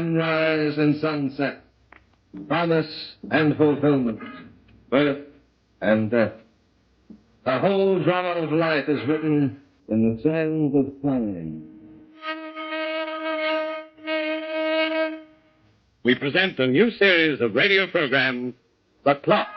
sunrise and sunset, promise and fulfillment, birth and death. The whole drama of life is written in the sands of time. We present a new series of radio programs, The Clock.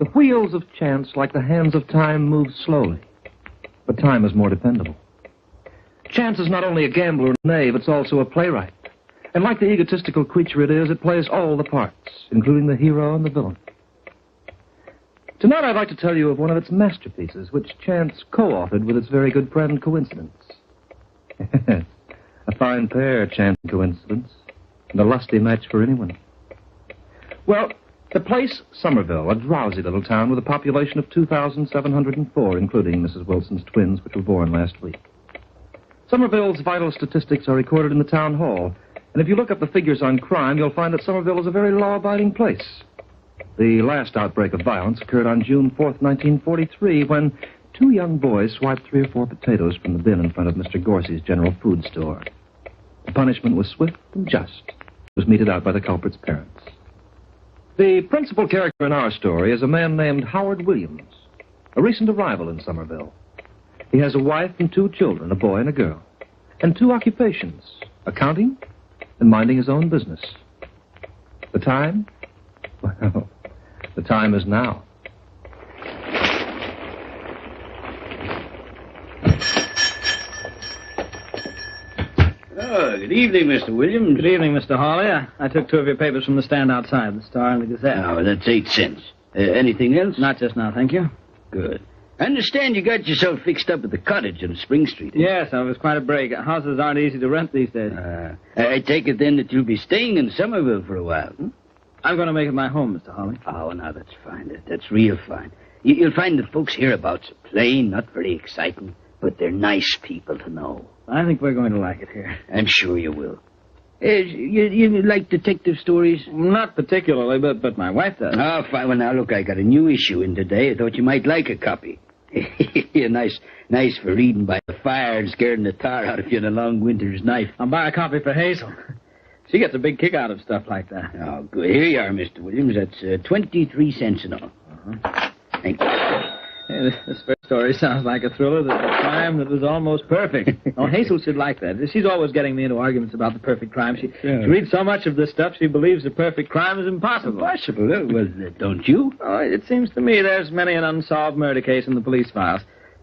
The wheels of chance, like the hands of time, move slowly. But time is more dependable. Chance is not only a gambler and knave, it's also a playwright. And like the egotistical creature it is, it plays all the parts, including the hero and the villain. Tonight I'd like to tell you of one of its masterpieces, which chance co-authored with its very good friend, Coincidence. A fine pair, Chance and Coincidence, and a lusty match for anyone. Well, the place, Somerville, a drowsy little town with a population of 2,704, including Mrs. Wilson's twins, which were born last week. Somerville's vital statistics are recorded in the town hall, and if you look up the figures on crime, you'll find that Somerville is a very law-abiding place. The last outbreak of violence occurred on June 4th, 1943, when two young boys swiped 3 or 4 potatoes from the bin in front of Mr. Gorsey's general food store. The punishment was swift and just. It was meted out by the culprit's parents. The principal character in our story is a man named Howard Williams, a recent arrival in Somerville. He has a wife and 2 children, a boy and a girl, and 2 occupations, accounting and minding his own business. The time? Well, the time is now. Oh, good evening, Mr. Williams. Good evening, Mr. Hawley. I took 2 of your papers from the stand outside, the Star and the Gazette. Oh, that's 8 cents. Anything else? Not just now, thank you. Good. I understand you got yourself fixed up at the cottage on Spring Street. Yes, it was quite a break. Houses aren't easy to rent these days. I take it then that you'll be staying in Somerville for a while, hmm? I'm going to make it my home, Mr. Hawley. Oh, now that's fine. That's real fine. You'll find the folks hereabouts are plain, not very exciting, but they're nice people to know. I think we're going to like it here. I'm sure you will. You like detective stories? Not particularly, but my wife does. Oh, fine. Well, now, look, I got a new issue in today. I thought you might like a copy. nice for reading by the fire and scaring the tar out of you in a long winter's night. I'll buy a copy for Hazel. She gets a big kick out of stuff like that. Oh, good. Here you are, Mr. Williams. That's 23 cents in all. Uh-huh. Thank you. Hey, this first story sounds like a thriller that's a crime that was almost perfect. Oh, Hazel should like that. She's always getting me into arguments about the perfect crime. She reads so much of this stuff, she believes the perfect crime is impossible. Impossible? Well, don't you? Oh, it seems to me there's many an unsolved murder case in the police files.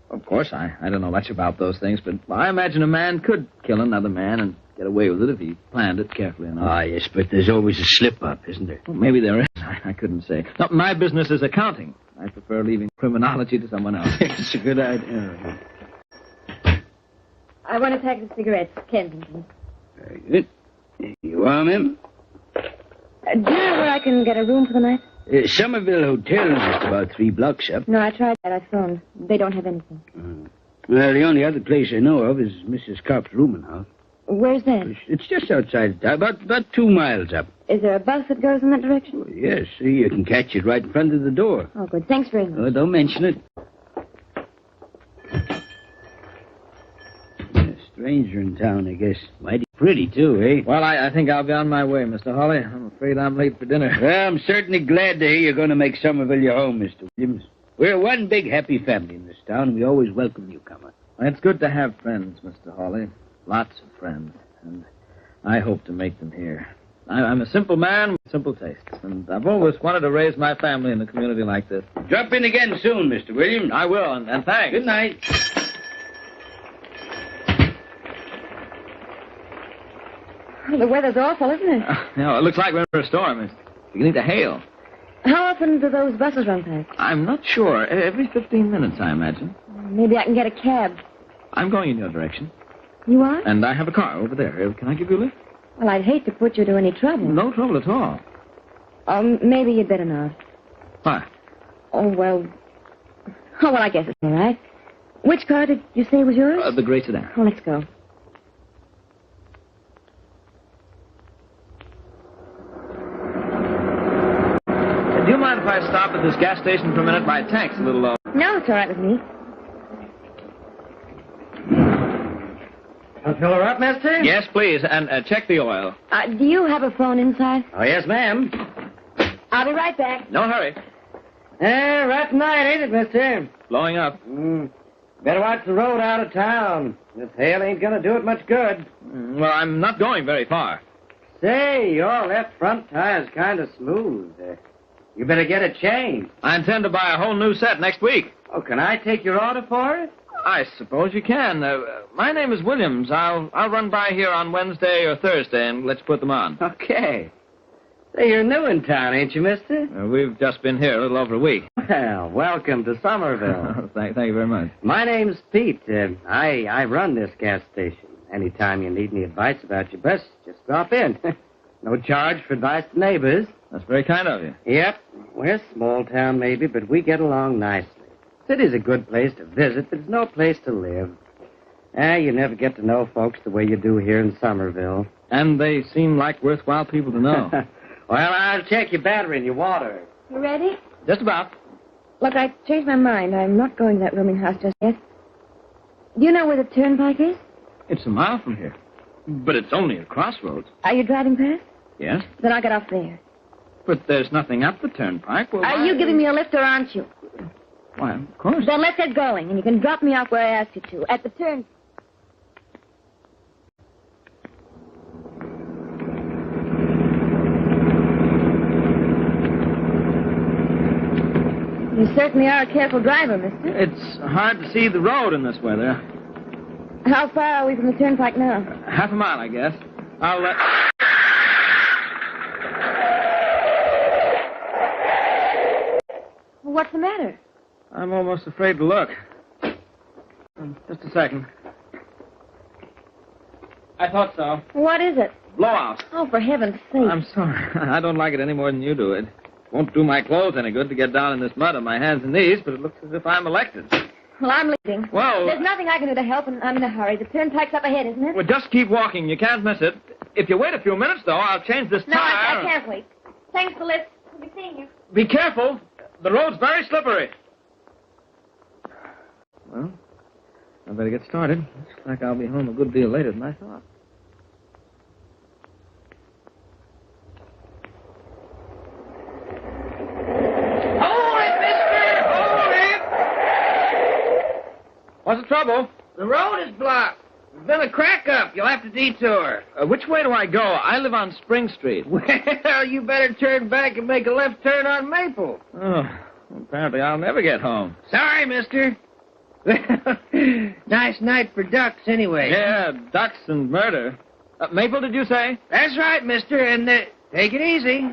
Of course, I don't know much about those things, but I imagine a man could kill another man and get away with it if he planned it carefully enough. Ah, yes, but there's always a slip-up, isn't there? Well, maybe there is. I couldn't say. No, my business is accounting. I prefer leaving criminology to someone else. It's a good idea. I want a pack of cigarettes, Kensington. Very good. Here you are, ma'am. Do you know where I can get a room for the night? Somerville Hotel is just about 3 blocks up. No, I tried that. I phoned. They don't have anything. Well, the only other place I know of is Mrs. Kopp's rooming house. Where's that? It's just outside town, about 2 miles up. Is there a bus that goes in that direction? Oh, yes, see, you can catch it right in front of the door. Oh, good. Thanks very much. Oh, don't mention it. A stranger in town, I guess. Mighty pretty, too, eh? Well, I think I'll be on my way, Mr. Hawley. I'm afraid I'm late for dinner. Well, I'm certainly glad to hear you're going to make Somerville your home, Mr. Williams. We're one big happy family in this town, and we always welcome newcomers. It's good to have friends, Mr. Hawley. Lots of friends. And I hope to make them here. I'm a simple man with simple tastes, and I've always wanted to raise my family in a community like this. Drop in again soon, Mr. Williams. I will, and thanks. Good night. Oh, the weather's awful, isn't it? It looks like we're in for a storm. It's beginning to hail. How often do those buses run past? I'm not sure. Every 15 minutes, I imagine. Maybe I can get a cab. I'm going in your direction. You are? And I have a car over there. Can I give you a lift? Well, I'd hate to put you to any trouble. No trouble at all. Maybe you'd better not. Why? Oh, well, I guess it's all right. Which car did you say was yours? The gray sedan. Oh, let's go. I stop at this gas station for a minute? My tank's a little low. No, it's all right with me. I'll fill her up, mister? Yes, please, and check the oil. Do you have a phone inside? Oh, yes, ma'am. I'll be right back. No hurry. Right tonight, ain't it, mister? Blowing up. Better watch the road out of town. This hail ain't gonna do it much good. Well, I'm not going very far. Say, your left front tire's kind of smooth. You better get it changed. I intend to buy a whole new set next week. Oh, can I take your order for it? I suppose you can. My name is Williams. I'll run by here on Wednesday or Thursday and let's put them on. Okay. Say, you're new in town, ain't you, mister? We've just been here a little over a week. Well, welcome to Somerville. Thank you very much. My name's Pete. I run this gas station. Anytime you need any advice about your bus, just drop in. No charge for advice to neighbors. That's very kind of you. Yep. We're a small town, maybe, but we get along nicely. City's a good place to visit, but it's no place to live. You never get to know folks the way you do here in Somerville. And they seem like worthwhile people to know. Well, I'll check your battery and your water. You ready? Just about. Look, I changed my mind. I'm not going to that rooming house just yet. Do you know where the turnpike is? It's a mile from here. But it's only a crossroads. Are you driving past? Yes? Then I'll get off there. But there's nothing up the turnpike. Well, Are you giving me a lift or aren't you? Why, of course. Then let's get going, and you can drop me off where I asked you to, at the turn. You certainly are a careful driver, mister. It's hard to see the road in this weather. How far are we from the turnpike now? Half a mile, I guess. I'll let... What's the matter? I'm almost afraid to look. Just a second. I thought so. What is it? Blowout. Oh, for heaven's sake. I'm sorry. I don't like it any more than you do. It won't do my clothes any good to get down in this mud on my hands and knees, but it looks as if I'm elected. Well, I'm leaving. Well... There's nothing I can do to help, and I'm in a hurry. The turnpike's up ahead, isn't it? Well, just keep walking. You can't miss it. If you wait a few minutes, though, I'll change this No, tire. I can't wait. Thanks for the lift. We'll be seeing you. Be careful. The road's very slippery. Well, I better get started. Looks like I'll be home a good deal later than I thought. Hold it, mister! Hold it! What's the trouble? The road is blocked. There's been a crack up. You'll have to detour. Which way do I go? I live on Spring Street. Well, you better turn back and make a left turn on Maple. Oh, apparently I'll never get home. Sorry, mister. Nice night for ducks, anyway. Yeah, ducks and murder. Maple, did you say? That's right, mister, and take it easy.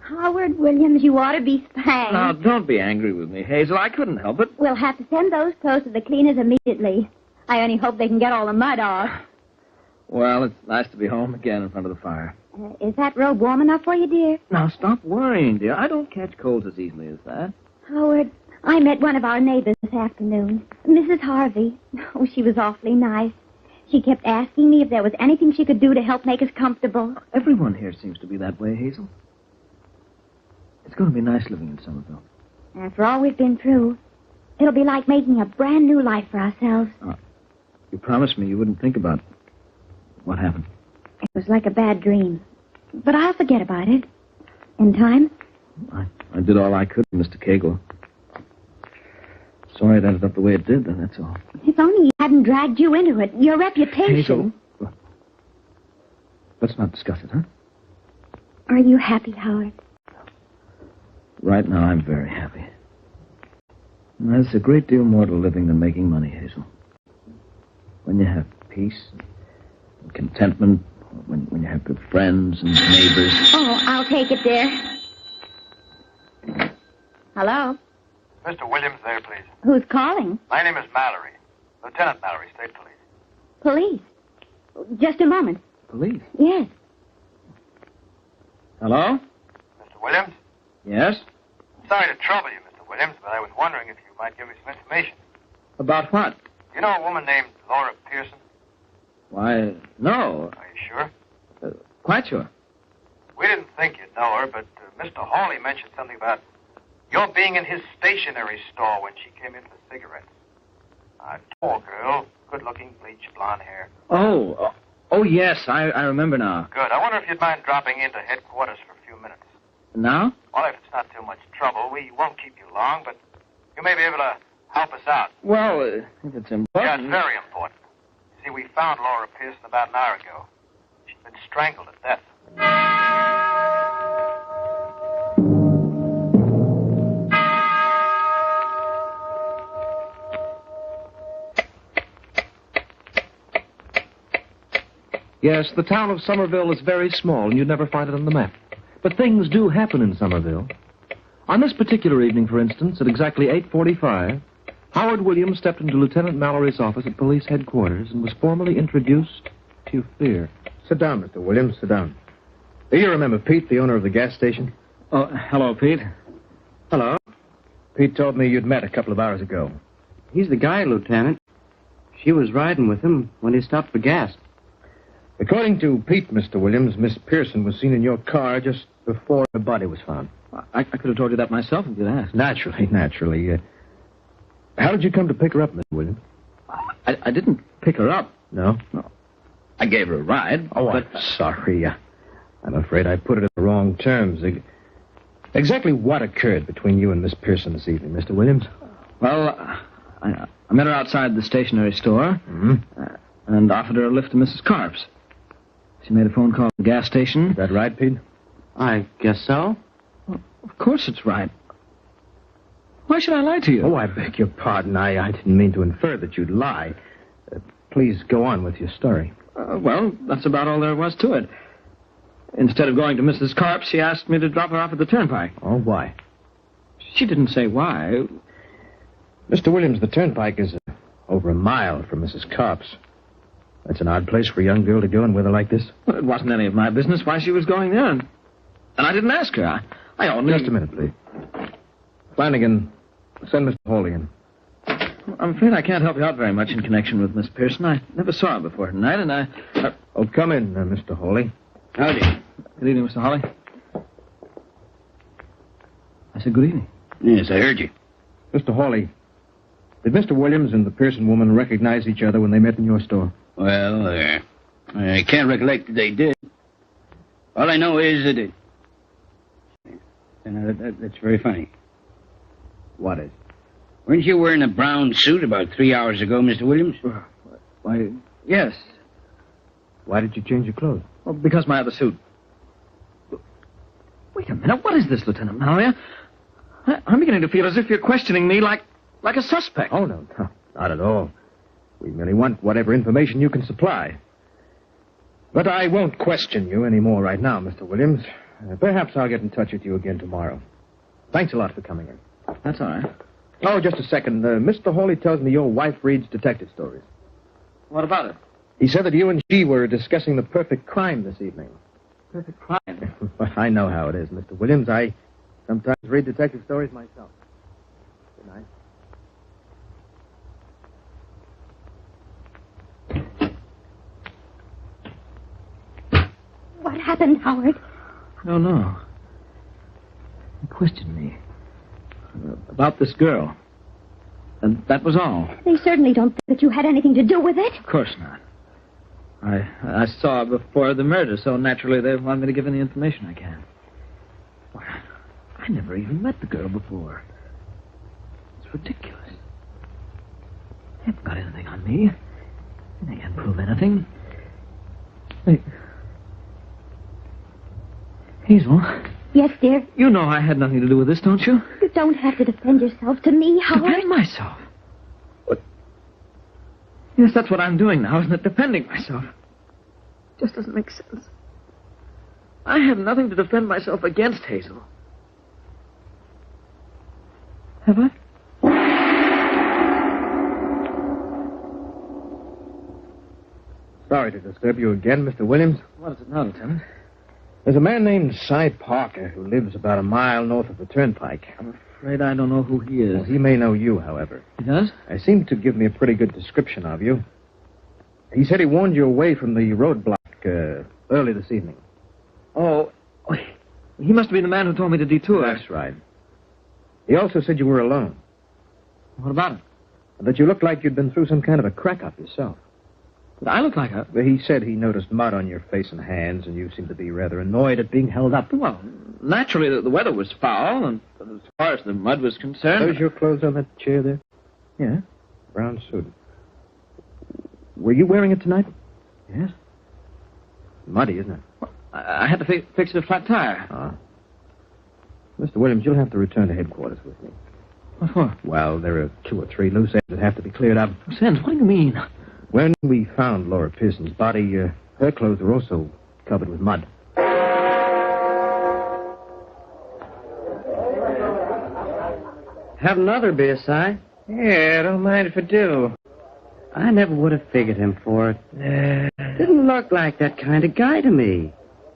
Howard Williams, you ought to be spanked. Now, don't be angry with me, Hazel. I couldn't help it. We'll have to send those clothes to the cleaners immediately. I only hope they can get all the mud off. Well, it's nice to be home again in front of the fire. Is that robe warm enough for you, dear? Now, stop worrying, dear. I don't catch colds as easily as that. Howard, I met one of our neighbors this afternoon, Mrs. Harvey. Oh, she was awfully nice. She kept asking me if there was anything she could do to help make us comfortable. Everyone here seems to be that way, Hazel. It's going to be nice living in Somerville. After all we've been through, it'll be like making a brand new life for ourselves. You promised me you wouldn't think about what happened. It was like a bad dream. But I'll forget about it. In time. I did all I could, Mr. Cagle. Sorry it ended up the way it did, then, that's all. If only he hadn't dragged you into it. Your reputation. Hazel, let's not discuss it, huh? Are you happy, Howard? Right now, I'm very happy. There's a great deal more to living than making money, Hazel. When you have peace and contentment, when you have good friends and neighbors. Oh, I'll take it, dear. Hello? Mr. Williams there, please. Who's calling? My name is Mallory. Lieutenant Mallory, State Police. Police. Just a moment. Police? Yes. Hello? Mr. Williams? Yes? Sorry to trouble you, Mr. Williams, but I was wondering if you might give me some information. About what? You know a woman named Laura Pearson? Why, no. Are you sure? Quite sure. We didn't think you'd know her, but Mr. Hawley mentioned something about your being in his stationery store when she came in for cigarettes. A tall girl, good-looking, bleached blonde hair. Oh, yes, I remember now. Good. I wonder if you'd mind dropping into headquarters for a few minutes. Now? Well, if it's not too much trouble, we won't keep you long, but you may be able to help us out. Well, if it's important. Yeah, it's very important. See, we found Laura Pearson about an hour ago. She's been strangled to death. Yes, the town of Somerville is very small, and you'd never find it on the map. But things do happen in Somerville. On this particular evening, for instance, at exactly 8:45, Howard Williams stepped into Lieutenant Mallory's office at police headquarters and was formally introduced to Fear. Sit down, Mr. Williams. Sit down. Do you remember Pete, the owner of the gas station? Oh, hello, Pete. Hello. Pete told me you'd met a couple of hours ago. He's the guy, Lieutenant. She was riding with him when he stopped for gas. According to Pete, Mr. Williams, Miss Pearson was seen in your car just before her body was found. I could have told you that myself if you'd asked. Naturally. How did you come to pick her up, Mr. Williams? I didn't pick her up. No? I gave her a ride. Oh, but I'm sorry. I'm afraid I put it in the wrong terms. Exactly what occurred between you and Miss Pearson this evening, Mr. Williams? Well, I met her outside the stationery store and offered her a lift to Mrs. Carp's. She made a phone call at the gas station. Is that right, Pete? I guess so. Well, of course it's right. Why should I lie to you? Oh, I beg your pardon. I didn't mean to infer that you'd lie. Please go on with your story. Well, that's about all there was to it. Instead of going to Mrs. Carp's, she asked me to drop her off at the turnpike. Oh, why? She didn't say why. Mr. Williams, the turnpike is over a mile from Mrs. Carp's. That's an odd place for a young girl to go in weather like this. Well, it wasn't any of my business why she was going there. And I didn't ask her. I only... Just a minute, please. Flanagan, send Mr. Hawley in. I'm afraid I can't help you out very much in connection with Miss Pearson. I never saw her before tonight, and Oh, come in, Mr. Hawley. Howdy. Good evening, Mr. Hawley. I said good evening. Yes, I heard you. Mr. Hawley, did Mr. Williams and the Pearson woman recognize each other when they met in your store? Well, I can't recollect that they did. All I know is that it... That's very funny. What is? Weren't you wearing a brown suit about 3 hours ago, Mr. Williams? Why, yes. Why did you change your clothes? Well, because my other suit. Wait a minute. What is this, Lieutenant Mallory? I'm beginning to feel as if you're questioning me like a suspect. Oh, no, not at all. We merely want whatever information you can supply. But I won't question you anymore right now, Mr. Williams. Perhaps I'll get in touch with you again tomorrow. Thanks a lot for coming in. That's all right. Oh, just a second. Mr. Hawley tells me your wife reads detective stories. What about it? He said that you and she were discussing the perfect crime this evening. Perfect crime? Well, I know how it is, Mr. Williams. I sometimes read detective stories myself. Good night. What happened, Howard? I don't know. He questioned me about this girl. And that was all. They certainly don't think that you had anything to do with it. Of course not. I saw her before the murder, so naturally they want me to give any information I can. Why, I never even met the girl before. It's ridiculous. They haven't got anything on me. They can't prove anything. Hey. Hazel. Yes, dear. You know I had nothing to do with this, don't you? You don't have to defend yourself to me, Howard. Defend myself? What? Yes, that's what I'm doing now, isn't it? Defending myself. Just doesn't make sense. I have nothing to defend myself against, Hazel. Have I? Sorry to disturb you again, Mr. Williams. What is it now, Lieutenant? There's a man named Cy Parker who lives about a mile north of the turnpike. I'm afraid I don't know who he is. Well, he may know you, however. He does? He seemed to give me a pretty good description of you. He said he warned you away from the roadblock early this evening. Oh, he must have been the man who told me to detour. That's right. He also said you were alone. What about it? That you looked like you'd been through some kind of a crack-up yourself. Did I look like a... He said he noticed mud on your face and hands, and you seemed to be rather annoyed at being held up. Well, naturally, the weather was foul, and as far as the mud was concerned... Those your clothes on that chair there? Yeah. Brown suit. Were you wearing it tonight? Yes. Muddy, isn't it? Well, I had to fix a flat tire. Ah. Mr. Williams, you'll have to return to headquarters with me. What for? Well, there are 2 or 3 loose ends that have to be cleared up. Loose ends? What do you mean? When we found Laura Pearson's body, her clothes were also covered with mud. Have another beer, Si? Yeah, don't mind if I do. I never would have figured him for it. Didn't look like that kind of guy to me.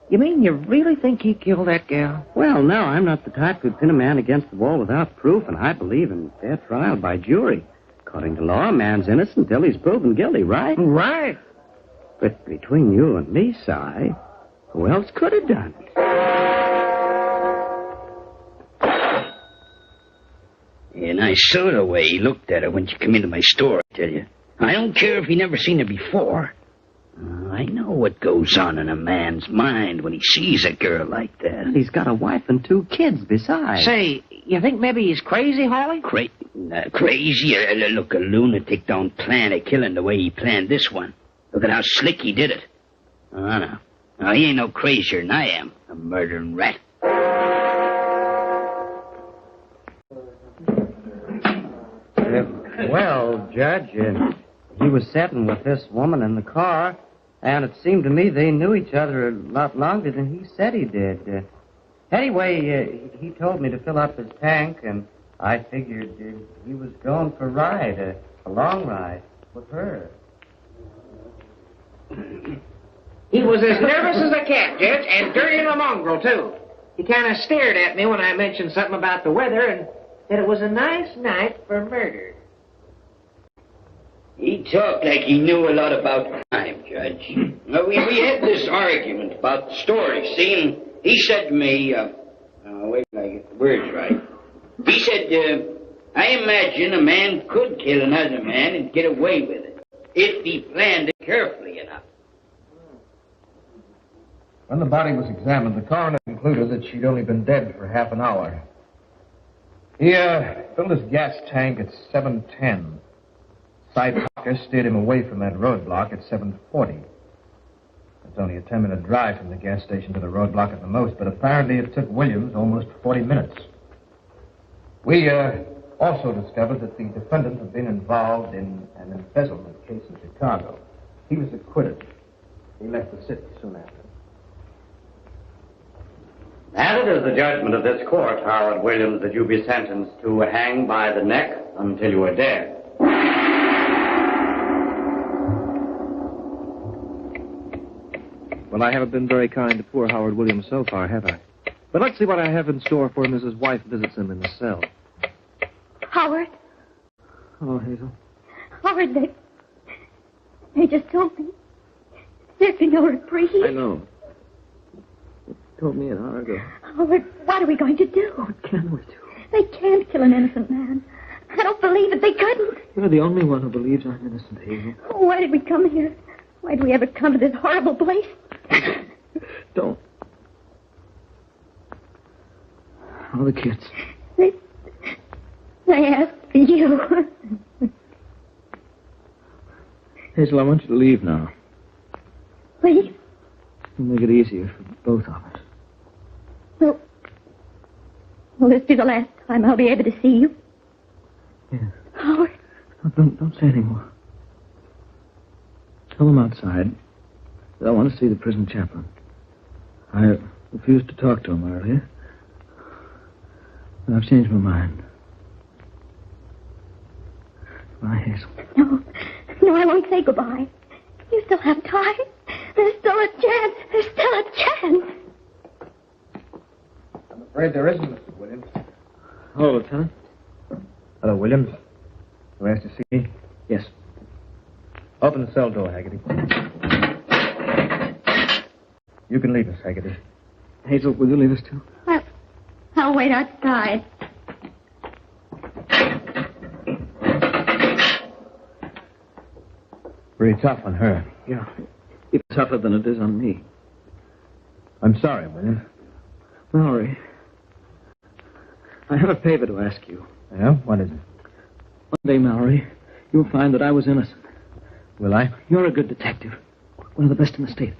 You mean you really think he killed that gal? Well, no, I'm not the type who'd pin a man against the wall without proof, and I believe in fair trial by jury. According to law, a man's innocent until he's proven guilty, right? Right. But between you and me, Si, who else could have done it? Yeah, nice sort of way he looked at her when she come into my store, I tell you. I don't care if he never seen her before. I know what goes on in a man's mind when he sees a girl like that. He's got a wife and 2 kids besides. Say, you think maybe he's crazy, Hawley? Crazy? Look, a lunatic don't plan a killing the way he planned this one. Look at how slick he did it. Oh, no. No, he ain't no crazier than I am, a murdering rat. Well, Judge, he was sitting with this woman in the car, and it seemed to me they knew each other a lot longer than he said he did. Anyway, he told me to fill up his tank, and I figured he was going for a ride, a long ride, with her. He was as nervous as a cat, Judge, and dirty in a mongrel, too. He kind of stared at me when I mentioned something about the weather and said it was a nice night for murder. He talked like he knew a lot about crime, Judge. We had this argument about the story, see? And he said to me, wait till I get the words right. He said, I imagine a man could kill another man and get away with it, if he planned it carefully enough. When the body was examined, the coroner concluded that she'd only been dead for half an hour. He filled his gas tank at 7:10. Cy Parker steered him away from that roadblock at 7:40. It's only a 10-minute drive from the gas station to the roadblock at the most, but apparently it took Williams almost 40 minutes. We also discovered that the defendant had been involved in an embezzlement case in Chicago. He was acquitted. He left the city soon after. And it is the judgment of this court, Howard Williams, that you be sentenced to hang by the neck until you are dead. Well, I haven't been very kind to poor Howard Williams so far, have I? But let's see what I have in store for him as his wife visits him in the cell. Howard. Hello, Hazel. Howard, they just told me. There's been no reprieve. I know. You told me an hour ago. Howard, what are we going to do? What can we do? They can't kill an innocent man. I don't believe it. They couldn't. You're the only one who believes I'm innocent, Hazel. Why did we come here? Why did we ever come to this horrible place? Don't. How are the kids? They asked for you. Hazel, I want you to leave now. Please. It'll make it easier for both of us. Will this be the last time I'll be able to see you? Yes. Howard. No, don't say any more. Tell them outside that I want to see the prison chaplain. I refused to talk to him earlier. But I've changed my mind. Bye, Hazel. No, I won't say goodbye. You still have time. There's still a chance. There's still a chance. I'm afraid there isn't, Mr. Williams. Hello, Lieutenant. Hello, Williams. You asked to see me? Yes. Open the cell door, Haggerty. You can leave us, Haggerty. Hazel, will you leave us too? I'll wait outside. Pretty tough on her. Yeah. Even tougher than it is on me. I'm sorry, Williams. Mallory, I have a favor to ask you. Yeah? What is it? One day, Mallory, you'll find that I was innocent. Will I? You're a good detective. One of the best in the state.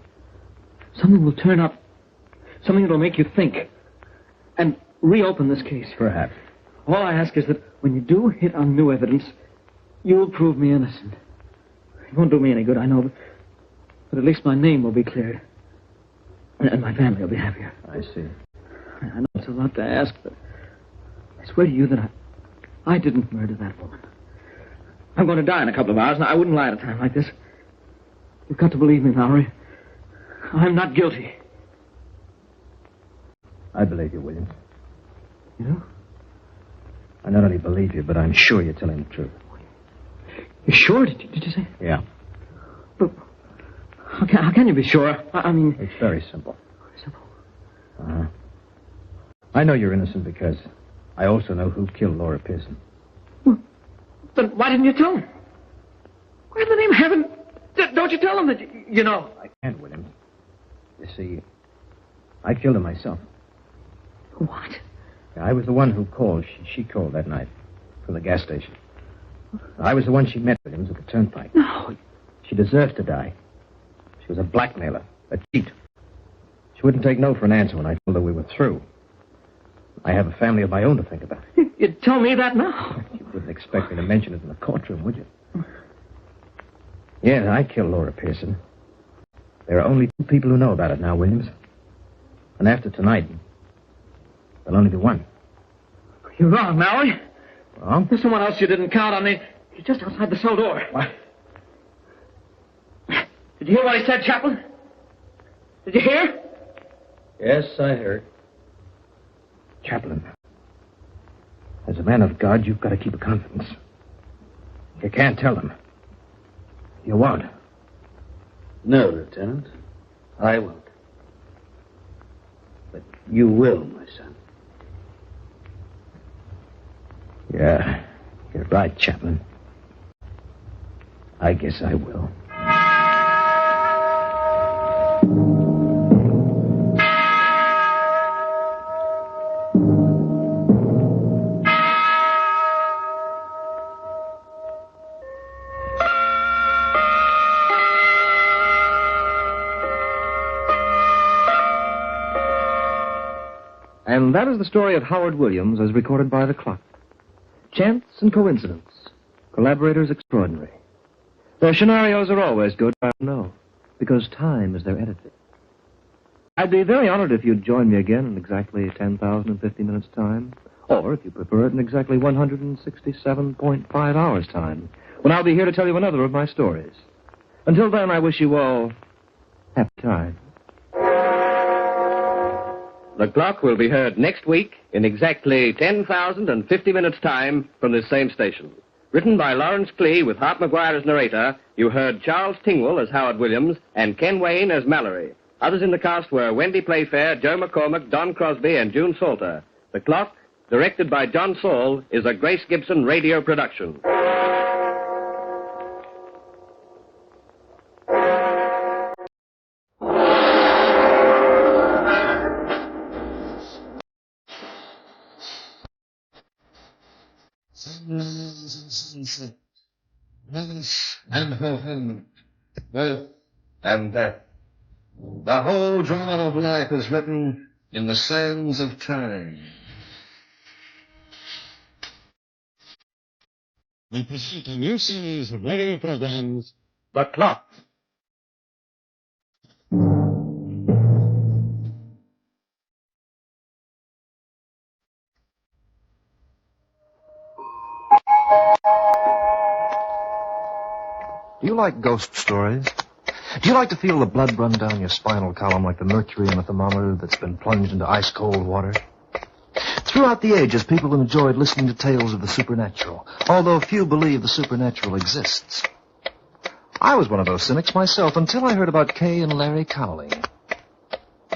Something will turn up. Something that'll make you think. And reopen this case. Perhaps. All I ask is that when you do hit on new evidence, you'll prove me innocent. It won't do me any good, I know, but at least my name will be cleared. And my family will be happier. I see. I know it's a lot to ask, but I swear to you that I didn't murder that woman. I'm going to die in a couple of hours, and I wouldn't lie at a time like this. You've got to believe me, Mallory. I'm not guilty. I believe you, Williams. You know? I not only believe you, but I'm sure you're telling the truth. You're sure? Did you say? Yeah. But how can you be sure? I mean... It's very simple. Simple? Uh-huh. I know you're innocent because I also know who killed Laura Pearson. Well, then why didn't you tell him? Why in the name of heaven don't you tell him that you know? I can't, Williams. You see, I killed her myself. What? I was the one who called. She called that night from the gas station. I was the one she met, Williams, at the turnpike. No. She deserves to die. She was a blackmailer, a cheat. She wouldn't take no for an answer when I told her we were through. I have a family of my own to think about. You'd tell me that now. You wouldn't expect me to mention it in the courtroom, would you? Yeah, I killed Laura Pearson. There are only 2 people who know about it now, Williams. And after tonight, there'll only be one. You're wrong, Mallory. Wrong? There's someone else you didn't count on. He's just outside the cell door. What? Did you hear what he said, Chaplain? Did you hear? Yes, I heard. Chaplain, as a man of God, you've got to keep a confidence. You can't tell them. You won't. No, Lieutenant. I won't. But you will, my son. Yeah, you're right, Chaplain. I guess I will. And that is the story of Howard Williams as recorded by the clock. Chance and coincidence. Collaborators extraordinary. Their scenarios are always good, I know, because time is their editor. I'd be very honored if you'd join me again in exactly 10,050 minutes' time, or, if you prefer it, in exactly 167.5 hours' time, when I'll be here to tell you another of my stories. Until then, I wish you all happy time. The Clock will be heard next week in exactly 10,050 minutes' time from this same station. Written by Lawrence Klee with Hart McGuire as narrator, you heard Charles Tingwell as Howard Williams and Ken Wayne as Mallory. Others in the cast were Wendy Playfair, Joe McCormick, Don Crosby, and June Salter. The Clock, directed by John Saul, is a Grace Gibson radio production. And fulfillment, birth and death. The whole drama of life is written in the sands of time. We present a new series of radio programs, The Clock. Do you like ghost stories? Do you like to feel the blood run down your spinal column like the mercury in a thermometer that's been plunged into ice-cold water? Throughout the ages, people have enjoyed listening to tales of the supernatural, although few believe the supernatural exists. I was one of those cynics myself until I heard about Kay and Larry Cowling.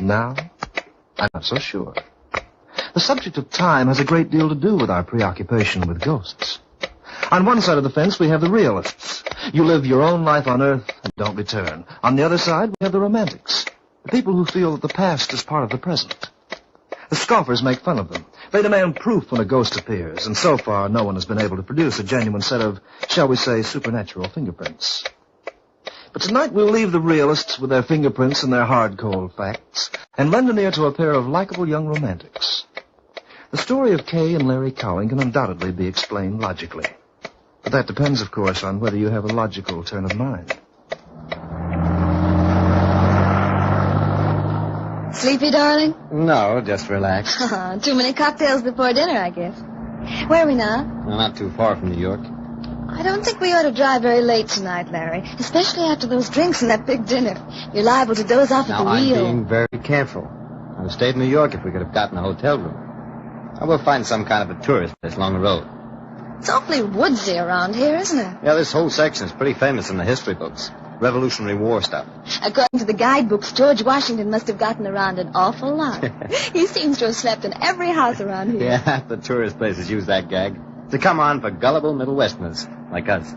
Now, I'm not so sure. The subject of time has a great deal to do with our preoccupation with ghosts. On one side of the fence, we have the realists. You live your own life on Earth and don't return. On the other side, we have the romantics, the people who feel that the past is part of the present. The scoffers make fun of them. They demand proof when a ghost appears, and so far no one has been able to produce a genuine set of, shall we say, supernatural fingerprints. But tonight we'll leave the realists with their fingerprints and their hard, cold facts, and lend an ear to a pair of likable young romantics. The story of Kay and Larry Cowling can undoubtedly be explained logically. But that depends, of course, on whether you have a logical turn of mind. Sleepy, darling? No, just relax. Too many cocktails before dinner, I guess. Where are we now? No, not too far from New York. I don't think we ought to drive very late tonight, Larry, especially after those drinks and that big dinner. You're liable to doze off at the Now, I'm wheel. being very careful. I would have stayed in New York if we could have gotten a hotel room. I will find some kind of a tourist place along the road. It's awfully woodsy around here, isn't it? Yeah, this whole section is pretty famous in the history books. Revolutionary War stuff. According to the guidebooks, George Washington must have gotten around an awful lot. He seems to have slept in every house around here. Yeah, the tourist places use that gag to come on for gullible Middle Westerners like us.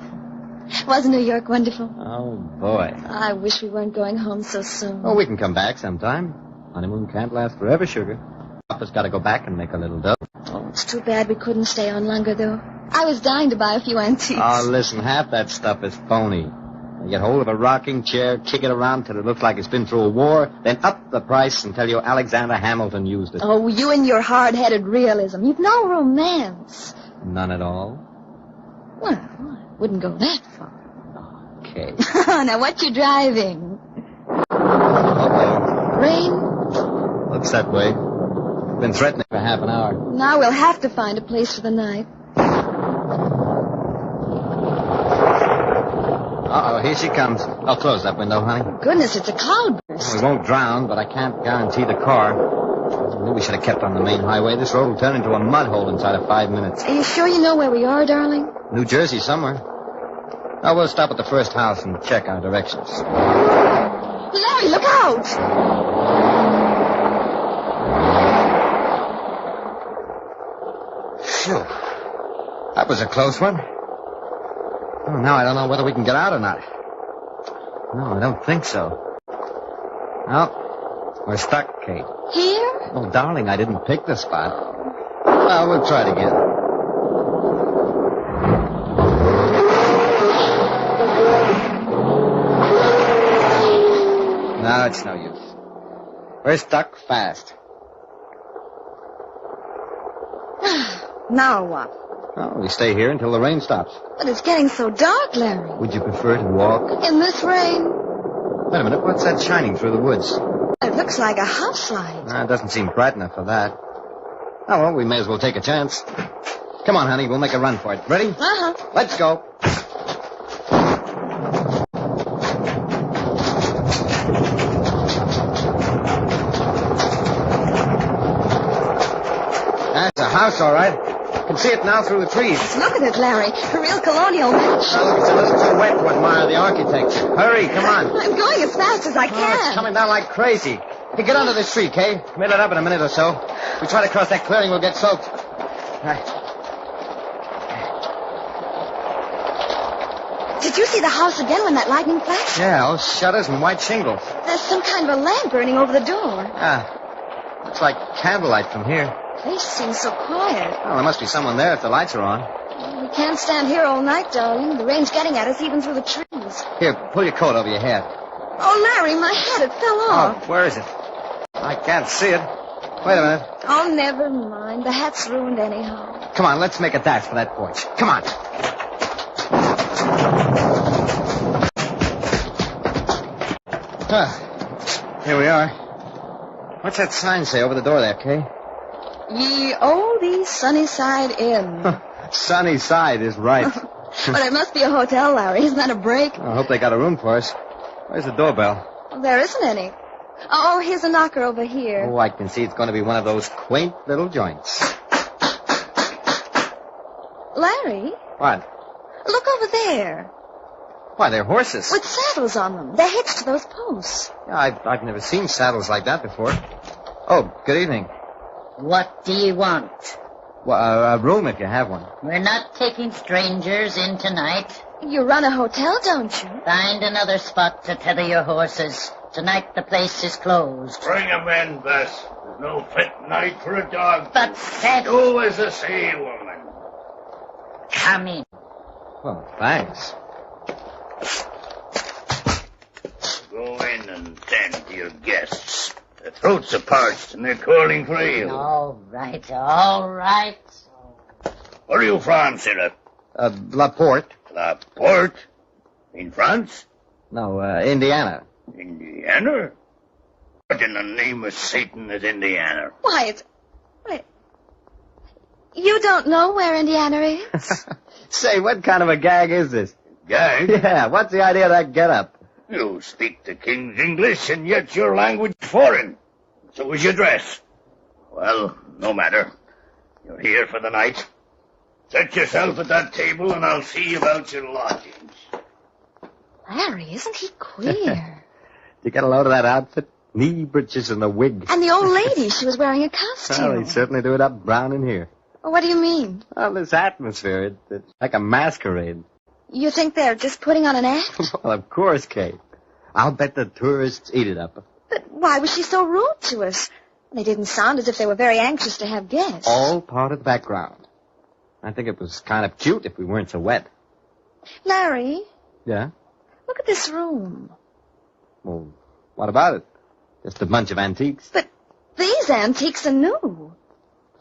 Wasn't New York wonderful? Oh, boy. I wish we weren't going home so soon. Oh, we can come back sometime. Honeymoon can't last forever, sugar. Papa's got to go back and make a little dough. Oh, it's too bad we couldn't stay on longer, though. I was dying to buy a few antiques. Oh, listen, half that stuff is phony. You get hold of a rocking chair, kick it around till it looks like it's been through a war, then up the price and tell you Alexander Hamilton used it. Oh, you and your hard-headed realism. You've no romance. None at all? Well, I wouldn't go that far. Okay. Now, what you driving? Uh-oh. Rain? Looks that way. Been threatening for half an hour. Now we'll have to find a place for the night. Uh-oh, here she comes. I'll close that window, honey. Goodness, it's a cloudburst. We won't drown, but I can't guarantee the car. I knew we should have kept on the main highway. This road will turn into a mud hole inside of 5 minutes. Are you sure you know where we are, darling? New Jersey somewhere. Oh, we'll stop at the first house and check our directions. Larry, look out! Phew. That was a close one. Oh, now I don't know whether we can get out or not. No, I don't think so. Well, we're stuck, Kate. Here? Oh, darling, I didn't pick the spot. Well, we'll try it again. No, it's no use. We're stuck fast. Now what? Oh, we stay here until the rain stops. But it's getting so dark, Larry. Would you prefer to walk? In this rain? Wait a minute, what's that shining through the woods? It looks like a house light. It doesn't seem bright enough for that. Oh, well, we may as well take a chance. Come on, honey, we'll make a run for it. Ready? Uh-huh. Let's go. That's a house, all right. I can see it now through the trees. Look at it, Larry. A real colonial mansion. Now, look, it's a little too wet to admire the architecture. Hurry, come on. I'm going as fast as I Oh, can. it's coming down like crazy. Hey, get under this tree, Kay. We'll let up in a minute or so. If we try to cross that clearing, we'll get soaked. Right. Did you see the house again when that lightning flashed? Yeah, all shutters and white shingles. There's some kind of a lamp burning over the door. Ah, looks like candlelight from here. The place seems so quiet. Well, there must be someone there if the lights are on. We can't stand here all night, darling. The rain's getting at us even through the trees. Here, pull your coat over your head. Oh, Larry, my hat, it fell off. Oh, where is it? I can't see it. Wait a minute. Oh, never mind. The hat's ruined anyhow. Come on, let's make a dash for that porch. Come on. Here we are. What's that sign say over the door there, Kay? Ye olde Sunnyside Inn. Sunny side is right. Well, it must be a hotel, Larry. Isn't that a break? I hope they got a room for us. Where's the doorbell? Well, there isn't any. Oh, here's a knocker over here. Oh, I can see it's going to be one of those quaint little joints. Larry, What? look over there. Why, they're horses. With saddles on them. They're hitched to those posts. Yeah, I've never seen saddles like that before. Oh, good evening. What do you want? Well, a room if you have one. We're not taking strangers in tonight. You run a hotel, don't you? Find another spot to tether your horses. Tonight the place is closed. Bring 'em in, Bess. There's no fit night for a dog. But Seth... Do as I say, woman. Come in. Well, thanks. Go in and tend to your guests. Their throats are parched and they're calling for ale. All right, all right. Where are you from, Sarah? Laporte. Laporte? In France? No, Indiana. Indiana? What in the name of Satan is Indiana? Why, it's... Wait. You don't know where Indiana is? Say, what kind of a gag is this? Gag? Yeah, what's the idea of that getup? You speak the king's English, and yet your language is foreign. So is your dress. Well, no matter. You're here for the night. Set yourself at that table, and I'll see about your lodgings. Larry, isn't he queer? You get a load of that outfit? Knee breeches and a wig. And the old lady, she was wearing a costume. Well, they certainly do it up brown in here. Well, what do you mean? Well, this atmosphere, it's like a masquerade. You think they're just putting on an act? Well, of course, Kate. I'll bet the tourists eat it up. But why was she so rude to us? They didn't sound as if they were very anxious to have guests. All part of the background. I think it was kind of cute if we weren't so wet. Larry, Yeah? look at this room. Well, what about it? Just a bunch of antiques. But these antiques are new.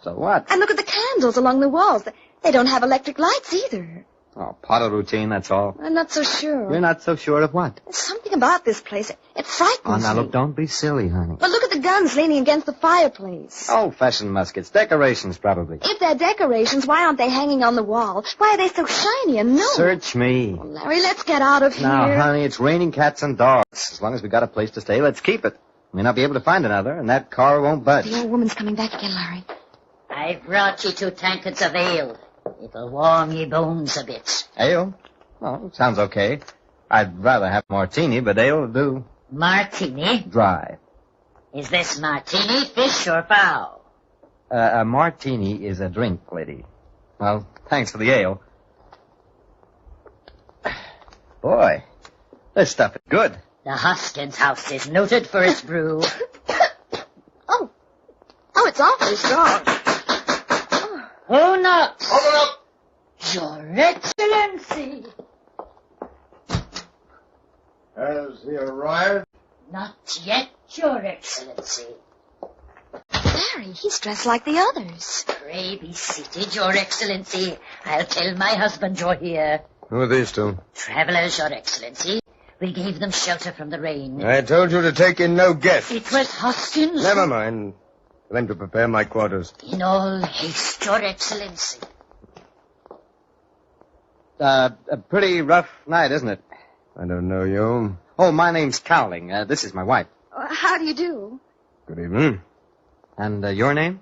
So what? And look at the candles along the walls. They don't have electric lights either. Oh, part of routine, that's all. I'm not so sure. You're not so sure of what? There's something about this place. It frightens Oh, now, me. look, don't be silly, honey. But look at the guns leaning against the fireplace. Old-fashioned muskets. Decorations, probably. If they're decorations, why aren't they hanging on the wall? Why are they so shiny and new? Search me. Oh, Larry, let's get out of here. Now, honey, it's raining cats and dogs. As long as we got a place to stay, let's keep it. May not be able to find another, and that car won't budge. The old woman's coming back again, Larry. I've brought you 2 tankards of ale. It'll warm ye bones a bit. Ale? Well, sounds okay. I'd rather have martini, but ale will do. Martini? Dry. Is this martini fish or fowl? A martini is a drink, lady. Well, thanks for the ale. Boy, this stuff is good. The Hoskins house is noted for its brew. Oh, it's awfully strong. Who knocks? Open up! Your Excellency. Has he arrived? Not yet, Your Excellency. Larry, he's dressed like the others. Pray be seated, Your Excellency. I'll tell my husband you're here. Who are these two? Travelers, Your Excellency. We gave them shelter from the rain. I told you to take in no guests. It was Hoskins. Never mind. Tell him to prepare my quarters. In all haste, Your Excellency. A pretty rough night, isn't it? I don't know you. Oh, my name's Cowling. This is my wife. How do you do? Good evening. And your name?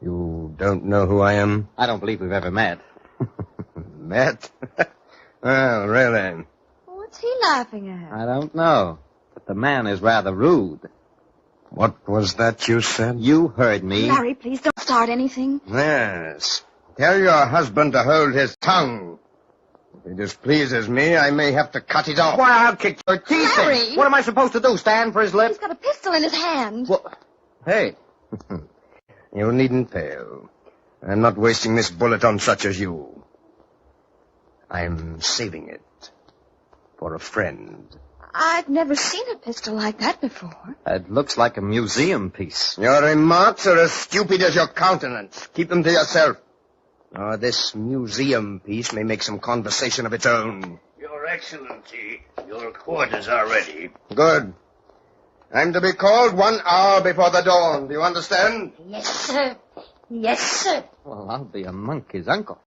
You don't know who I am? I don't believe we've ever met. Met? Well, really. What's he laughing at? I don't know. But the man is rather rude. What was that you said? You heard me. Larry, please don't start anything. Yes. Tell your husband to hold his tongue. If he displeases me, I may have to cut it off. Why, I'll kick your teeth in. Larry! What am I supposed to do, stand for his He's lips? got a pistol in his hand. Well, hey. You needn't fail. I'm not wasting this bullet on such as you. I'm saving it for a friend. I've never seen a pistol like that before. It looks like a museum piece. Your remarks are as stupid as your countenance. Keep them to yourself. This museum piece may make some conversation of its own. Your Excellency, your quarters are ready. Good. I'm to be called 1 hour before the dawn. Do you understand? Yes, sir. Yes, sir. Well, I'll be a monkey's uncle.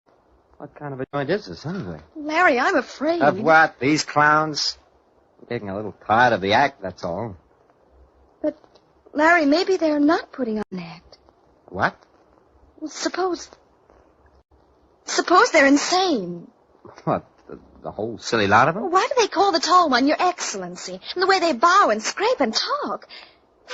What kind of a joint is this, anyway? Larry, I'm afraid. Of what? These clowns? I'm getting a little tired of the act, that's all. But, Larry, maybe they're not putting on an act. What? Well, suppose Suppose they're insane. What, the whole silly lot of them? Why do they call the tall one Your Excellency? And the way they bow and scrape and talk?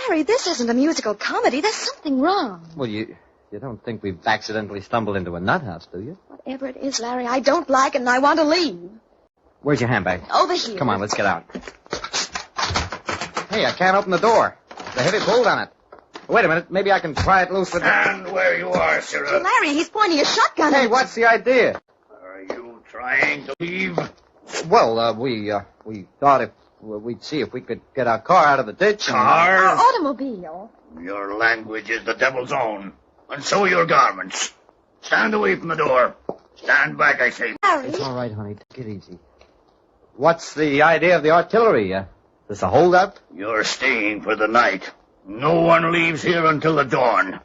Larry, this isn't a musical comedy. There's something wrong. Well, you don't think we've accidentally stumbled into a nut house, do you? Whatever it is, Larry, I don't like it and I want to leave. Where's your handbag? Over here. Come on, let's get out. Hey, I can't open the door. There's a heavy bolt on it. Wait a minute. Maybe I can pry it loose with... Stand where you are, sir. Larry, he's pointing a shotgun at Hey, us. what's the idea? Are you trying to leave? Well, we thought if we'd see if we could get our car out of the ditch. Car? Our automobile. Your language is the devil's own. And so are your garments. Stand away from the door. Stand back, I say. Larry. It's all right, honey. Take it easy. What's the idea of the artillery? This a holdup? You're staying for the night. No one leaves here until the dawn.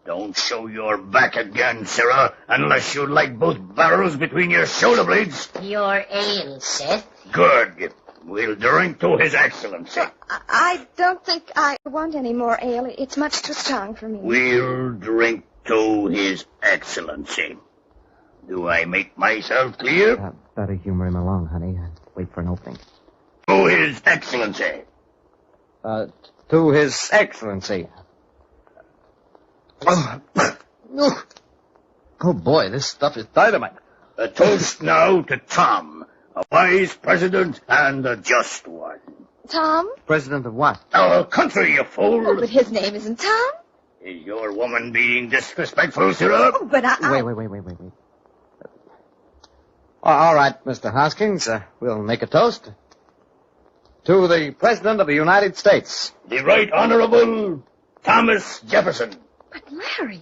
Don't show your back again, Sarah, unless you like both barrels between your shoulder blades. Your ale, Seth. Good. We'll drink to His Excellency. I don't think I want any more ale. It's much too strong for me. We'll drink to His Excellency. Do I make myself clear? Better humor him along, honey. Wait for an opening. To His Excellency. To His Excellency. Oh, boy, this stuff is dynamite. A toast now to Tom, a wise president and a just one. Tom? President of what? Our country, you fool. Oh, but his name isn't Tom. Is your woman being disrespectful, Sarah? Oh, but I... Wait. All right, Mr. Hoskins, we'll make a toast. To the President of the United States. The Right Honorable Thomas Jefferson. But Larry,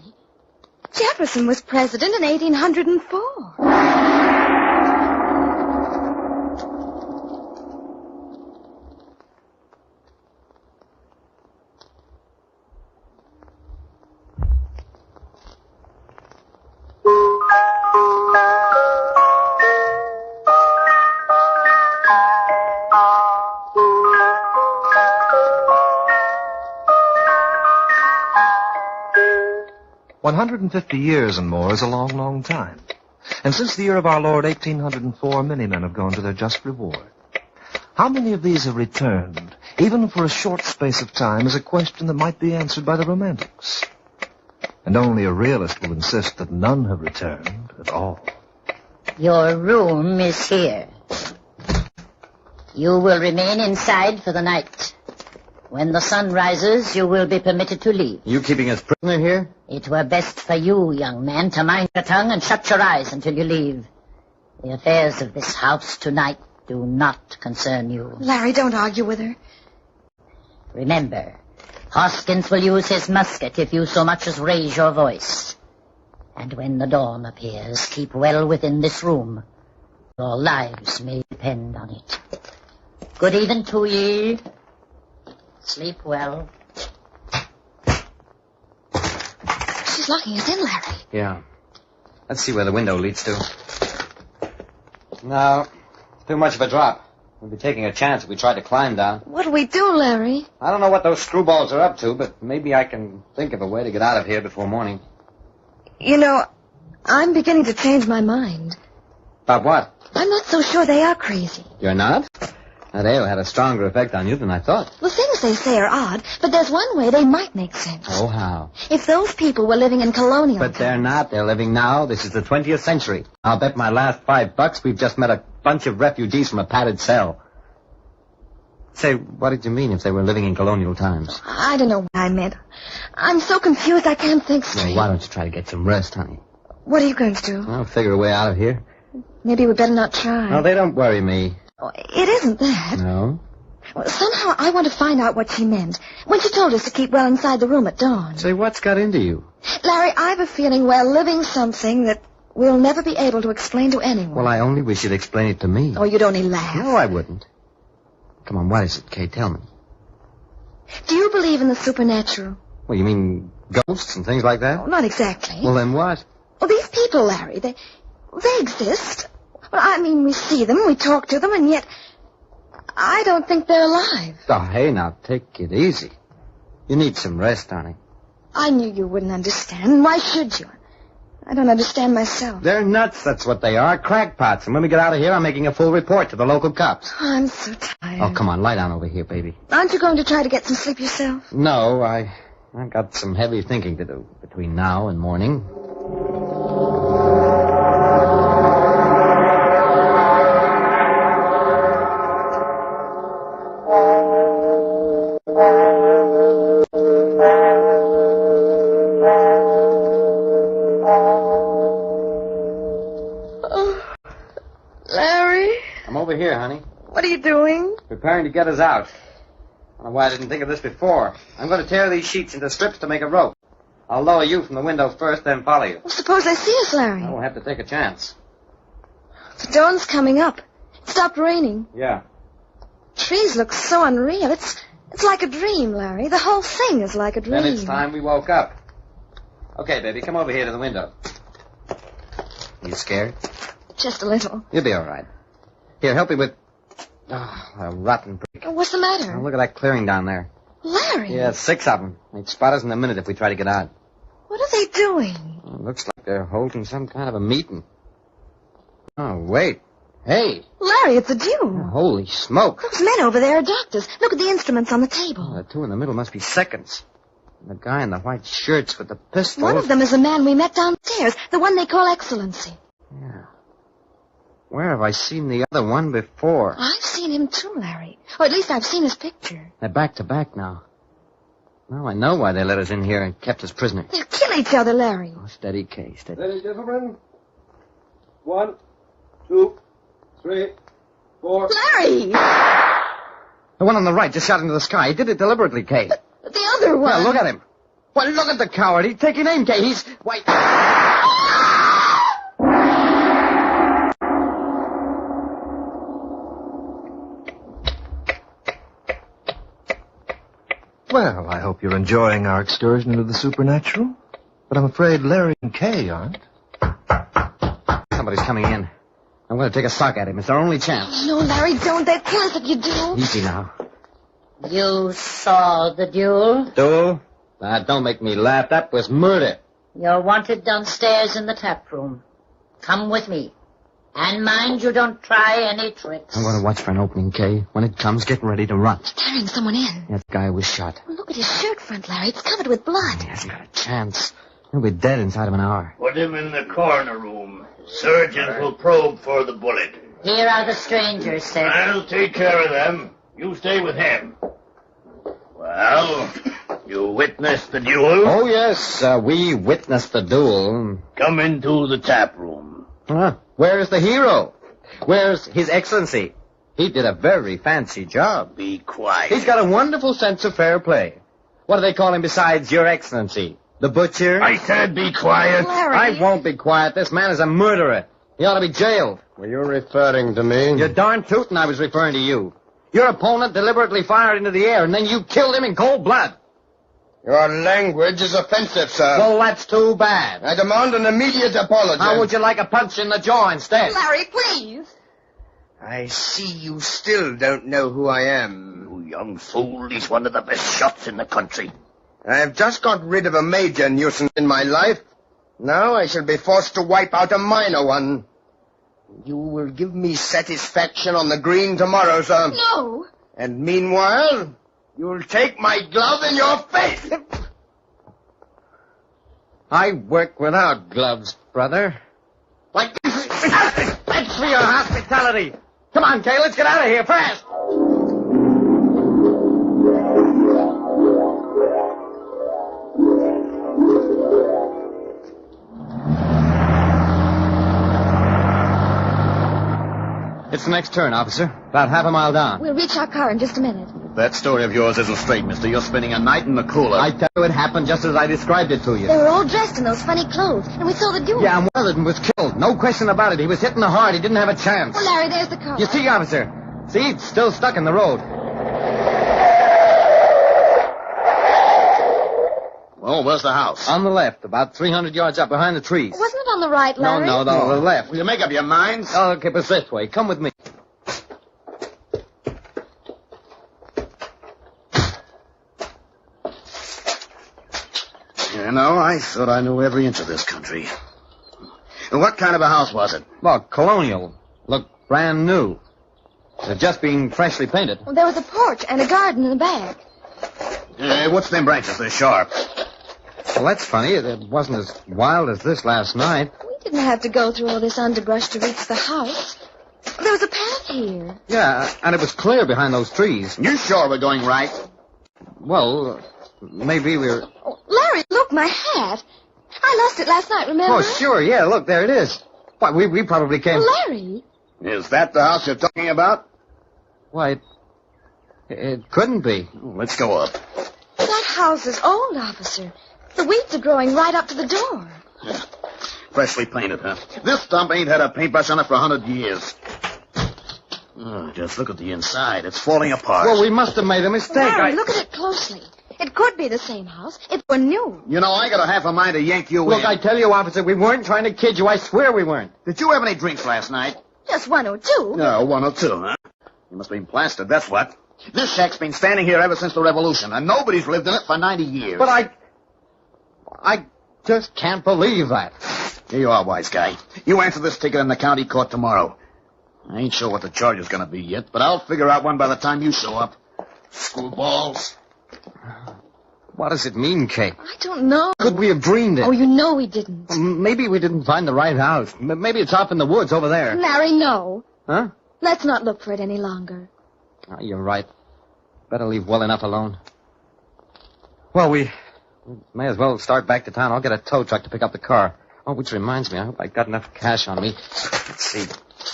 Jefferson was president in 1804. 150 years and more is a long, long time. And since the year of our Lord 1804, many men have gone to their just reward. How many of these have returned, even for a short space of time, is a question that might be answered by the romantics. And only a realist will insist that none have returned at all. Your room is here. You will remain inside for the night. When the sun rises, you will be permitted to leave. You keeping us prisoner here? It were best for you, young man, to mind your tongue and shut your eyes until you leave. The affairs of this house tonight do not concern you. Larry, don't argue with her. Remember, Hoskins will use his musket if you so much as raise your voice. And when the dawn appears, keep well within this room. Your lives may depend on it. Good even to ye. Sleep well. She's locking us in, Larry. Yeah. Let's see where the window leads to. No, too much of a drop. We'd be taking a chance if we tried to climb down. What do we do, Larry? I don't know what those screwballs are up to, but maybe I can think of a way to get out of here before morning. You know, I'm beginning to change my mind. About what? I'm not so sure they are crazy. You're not? That ale had a stronger effect on you than I thought. The things they say are odd, but there's one way they might make sense. Oh, how? If those people were living in colonial But they're not. They're living now. This is the 20th century. I'll bet my last $5 we've just met a bunch of refugees from a padded cell. Say, what did you mean if they were living in colonial times? I don't know what I meant. I'm so confused I can't think straight. Well, why don't you try to get some rest, honey? What are you going to do? I'll figure a way out of here. Maybe we better not try. No, they don't worry me. Oh, it isn't that. No? Well, somehow I want to find out what she meant when she told us to keep well inside the room at dawn. Say, what's got into you? Larry, I've a feeling we're living something that we'll never be able to explain to anyone. Well, I only wish you'd explain it to me. Oh, you'd only laugh. No, I wouldn't. Come on, what is it, Kay? Tell me. Do you believe in the supernatural? Well, you mean ghosts and things like that? Oh, not exactly. Well, then what? Well, these people, Larry, they exist. Well, I mean, we see them, we talk to them, and yet I don't think they're alive. Oh, hey, now, take it easy. You need some rest, honey. I knew you wouldn't understand. Why should you? I don't understand myself. They're nuts, that's what they are. Crackpots. And when we get out of here, I'm making a full report to the local cops. Oh, I'm so tired. Oh, come on, lie down over here, baby. Aren't you going to try to get some sleep yourself? No, I've got some heavy thinking to do between now and morning. Oh, Larry, I'm over here, honey. what are you doing? Preparing to get us out. I don't know why I didn't think of this before. I'm going to tear these sheets into strips to make a rope. I'll lower you from the window first, then follow you. Well, suppose I see us, Larry. We'll have to take a chance. The dawn's coming up. It stopped raining. Yeah. Trees look so unreal. It's like a dream, Larry. The whole thing is like a dream. Then it's time we woke up. Okay, baby, come over here to the window. You scared? Just a little. You'll be all right. Here, help me with... Oh, a rotten brick. Oh, what's the matter? Oh, look at that clearing down there. Larry. Yeah, 6 of them. They'd spot us in a minute if we try to get out. What are they doing? Oh, it looks like they're holding some kind of a meeting. Oh, wait. Hey. Larry, it's a duel. Holy smoke. Those men over there are doctors. Look at the instruments on the table. Oh, the two in the middle must be seconds. And the guy in the white shirts with the pistols. One of them is the man we met downstairs, the one they call Excellency. Yeah. Where have I seen the other one before? I've seen him too, Larry. Or at least I've seen his picture. They're back to back now. Now I know why they let us in here and kept us prisoners. They'll kill each other, Larry. Oh, steady, Kay, steady. Ladies and gentlemen, 1, 2, 3, 4. Larry! The one on the right just shot into the sky. He did it deliberately, Kay. The other one. Yeah, look at him. Well, look at the coward. He's taking aim, Kay. He's... Wait. Well, I hope you're enjoying our excursion into the supernatural. But I'm afraid Larry and Kay aren't. Somebody's coming in. I'm going to take a sock at him. It's our only chance. No, Larry, don't. They'll kill us if you do. Easy now. You saw the duel? Duel? Don't make me laugh. That was murder. You're wanted downstairs in the tap room. Come with me. And mind you don't try any tricks. I'm going to watch for an opening, Kay. When it comes, get ready to run. Carrying someone in. That guy was shot. Well, look at his shirt front, Larry. It's covered with blood. He hasn't got a chance. He'll be dead inside of an hour. Put him in the coroner room. Surgeons will probe for the bullet. Here are the strangers, sir. I'll take care of them. You stay with him. Well, you witnessed the duel? Oh, yes. We witnessed the duel. Come into the tap room. Huh? Where's the hero? Where's His Excellency? He did a very fancy job. Be quiet. He's got a wonderful sense of fair play. What do they call him besides Your Excellency? The butcher? I said be quiet. Larry. I won't be quiet. This man is a murderer. He ought to be jailed. Were you referring to me? You're darn tootin' I was referring to you. Your opponent deliberately fired into the air, and then you killed him in cold blood. Your language is offensive, sir. Well, that's too bad. I demand an immediate apology. How would you like a punch in the jaw instead? Larry, please. I see you still don't know who I am. You young fool. He's one of the best shots in the country. I've just got rid of a major nuisance in my life. Now I shall be forced to wipe out a minor one. You will give me satisfaction on the green tomorrow, sir. No. And meanwhile, you'll take my glove in your face. I work without gloves, brother. Like this. Thanks for your hospitality. Come on, Kay, let's get out of here fast. It's the next turn, officer. About half a mile down. We'll reach our car in just a minute. That story of yours isn't straight, mister. You're spending a night in the cooler. I tell you, it happened just as I described it to you. They were all dressed in those funny clothes, and we saw the duel. Yeah, and one of them was killed. No question about it. He was hitting the hard. He didn't have a chance. Well, Larry, there's the car. You see, officer? See, it's still stuck in the road. Oh, where's the house? On the left, about 300 yards up behind the trees. Wasn't it on the right, Larry? No, the left. Will you make up your minds? Oh, okay, but this way. Come with me. You know, I thought I knew every inch of this country. What kind of a house was it? Well, colonial. Looked brand new. It had just been freshly painted. Well, there was a porch and a garden in the back. What's them branches? They're sharp. Well, that's funny. It wasn't as wild as this last night. We didn't have to go through all this underbrush to reach the house. There was a path here. Yeah, and it was clear behind those trees. You sure we're going right? Well, maybe we're... Oh, Larry, look, my hat. I lost it last night, remember? Oh, sure, yeah, look, there it is. Why, we probably came... Well, Larry. Is that the house you're talking about? Why, it couldn't be. Let's go up. That house is old, officer. The weeds are growing right up to the door. Yeah. Freshly painted, huh? This stump ain't had a paintbrush on it for 100 years. Oh, just look at the inside. It's falling apart. Well, we must have made a mistake. Larry, look at it closely. It could be the same house. It were new. You know, I got a half a mind to yank you in. Look, I tell you, officer, we weren't trying to kid you. I swear we weren't. Did you have any drinks last night? Just one or two. No, one or two, huh? You must have been plastered, that's what. This shack's been standing here ever since the Revolution, and nobody's lived in it for 90 years. But I just can't believe that. Here you are, wise guy. You answer this ticket in the county court tomorrow. I ain't sure what the charge is going to be yet, but I'll figure out one by the time you show up. Screwballs. What does it mean, Kate? I don't know. Could we have dreamed it? Oh, you know we didn't. Maybe we didn't find the right house. Maybe it's off in the woods over there. Larry, no. Huh? Let's not look for it any longer. Oh, you're right. Better leave well enough alone. Well, we may as well start back to town. I'll get a tow truck to pick up the car. Oh, which reminds me, I hope I got enough cash on me. Let's see.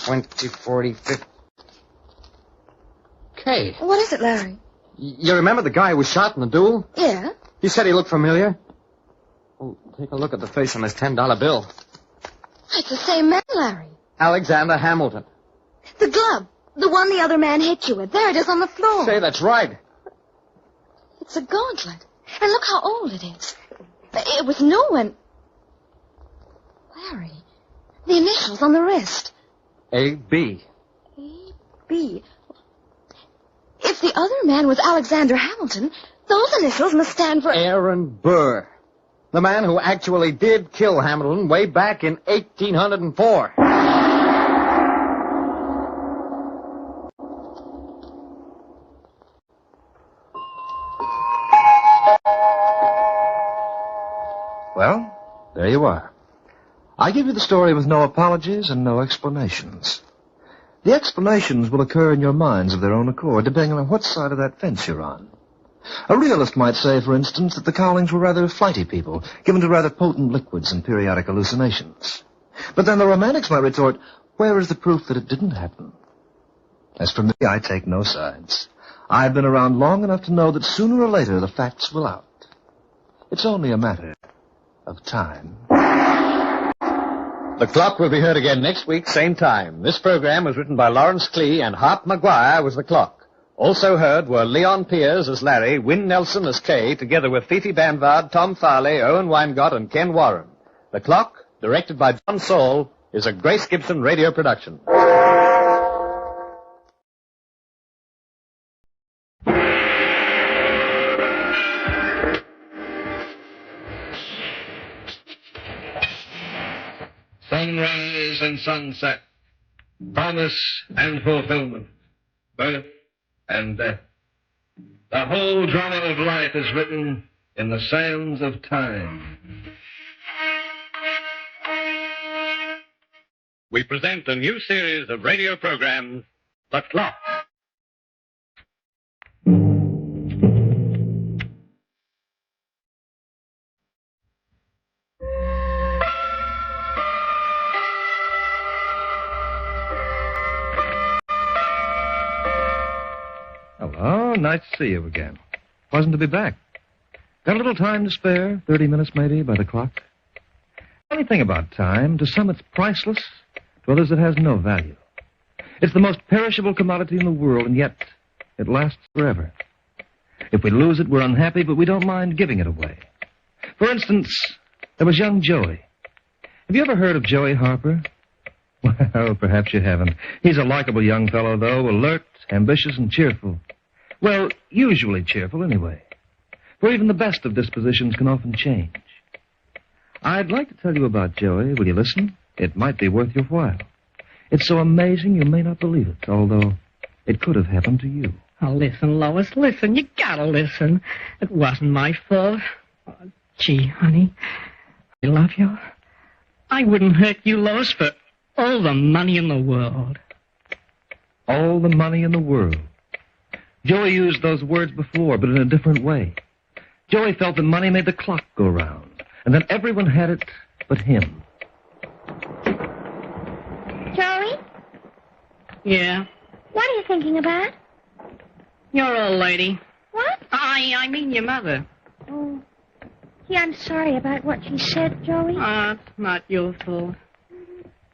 20, 40, 50... Kate. What is it, Larry? You remember the guy who was shot in the duel? Yeah. You said he looked familiar? Oh, take a look at the face on his $10 bill. It's the same man, Larry. Alexander Hamilton. The glove. The one the other man hit you with. There it is on the floor. Say, that's right. It's a gauntlet. And look how old it is. It was new when... Larry, the initials on the wrist. A.B. A.B. If the other man was Alexander Hamilton, those initials must stand for... Aaron Burr. The man who actually did kill Hamilton way back in 1804. Well, there you are. I give you the story with no apologies and no explanations. The explanations will occur in your minds of their own accord, depending on what side of that fence you're on. A realist might say, for instance, that the Cowlings were rather flighty people, given to rather potent liquids and periodic hallucinations. But then the romantics might retort, where is the proof that it didn't happen? As for me, I take no sides. I've been around long enough to know that sooner or later the facts will out. It's only a matter of time. The Clock will be heard again next week, same time. This program was written by Lawrence Klee, and Hart Maguire was the Clock. Also heard were Leon Piers as Larry, Win Nelson as Kay, together with Fifi Banvard, Tom Farley, Owen Weingott, and Ken Warren. The Clock, directed by John Saul, is a Grace Gibson radio production. Sunrise and sunset, promise and fulfillment, birth and death. The whole drama of life is written in the sands of time. We present a new series of radio programs, The Clock. Hello, nice to see you again. Pleasant to be back. Got a little time to spare? 30 minutes, maybe, by the clock? Funny thing about time, to some it's priceless, to others it has no value. It's the most perishable commodity in the world, and yet it lasts forever. If we lose it, we're unhappy, but we don't mind giving it away. For instance, there was young Joey. Have you ever heard of Joey Harper? Well, perhaps you haven't. He's a likable young fellow, though, alert, ambitious, and cheerful. Well, usually cheerful, anyway. For even the best of dispositions can often change. I'd like to tell you about Joey. Will you listen? it might be worth your while. It's so amazing you may not believe it, although it could have happened to you. Oh, listen, Lois, listen. You gotta listen. It wasn't my fault. Oh, gee, honey, I love you. I wouldn't hurt you, Lois, for all the money in the world. All the money in the world. Joey used those words before, but in a different way. Joey felt that money made the clock go round, and that everyone had it but him. Joey, Yeah? what are you thinking about? Your old lady. What? I mean your mother. Oh, gee, I'm sorry about what she said, Joey. It's not your fault.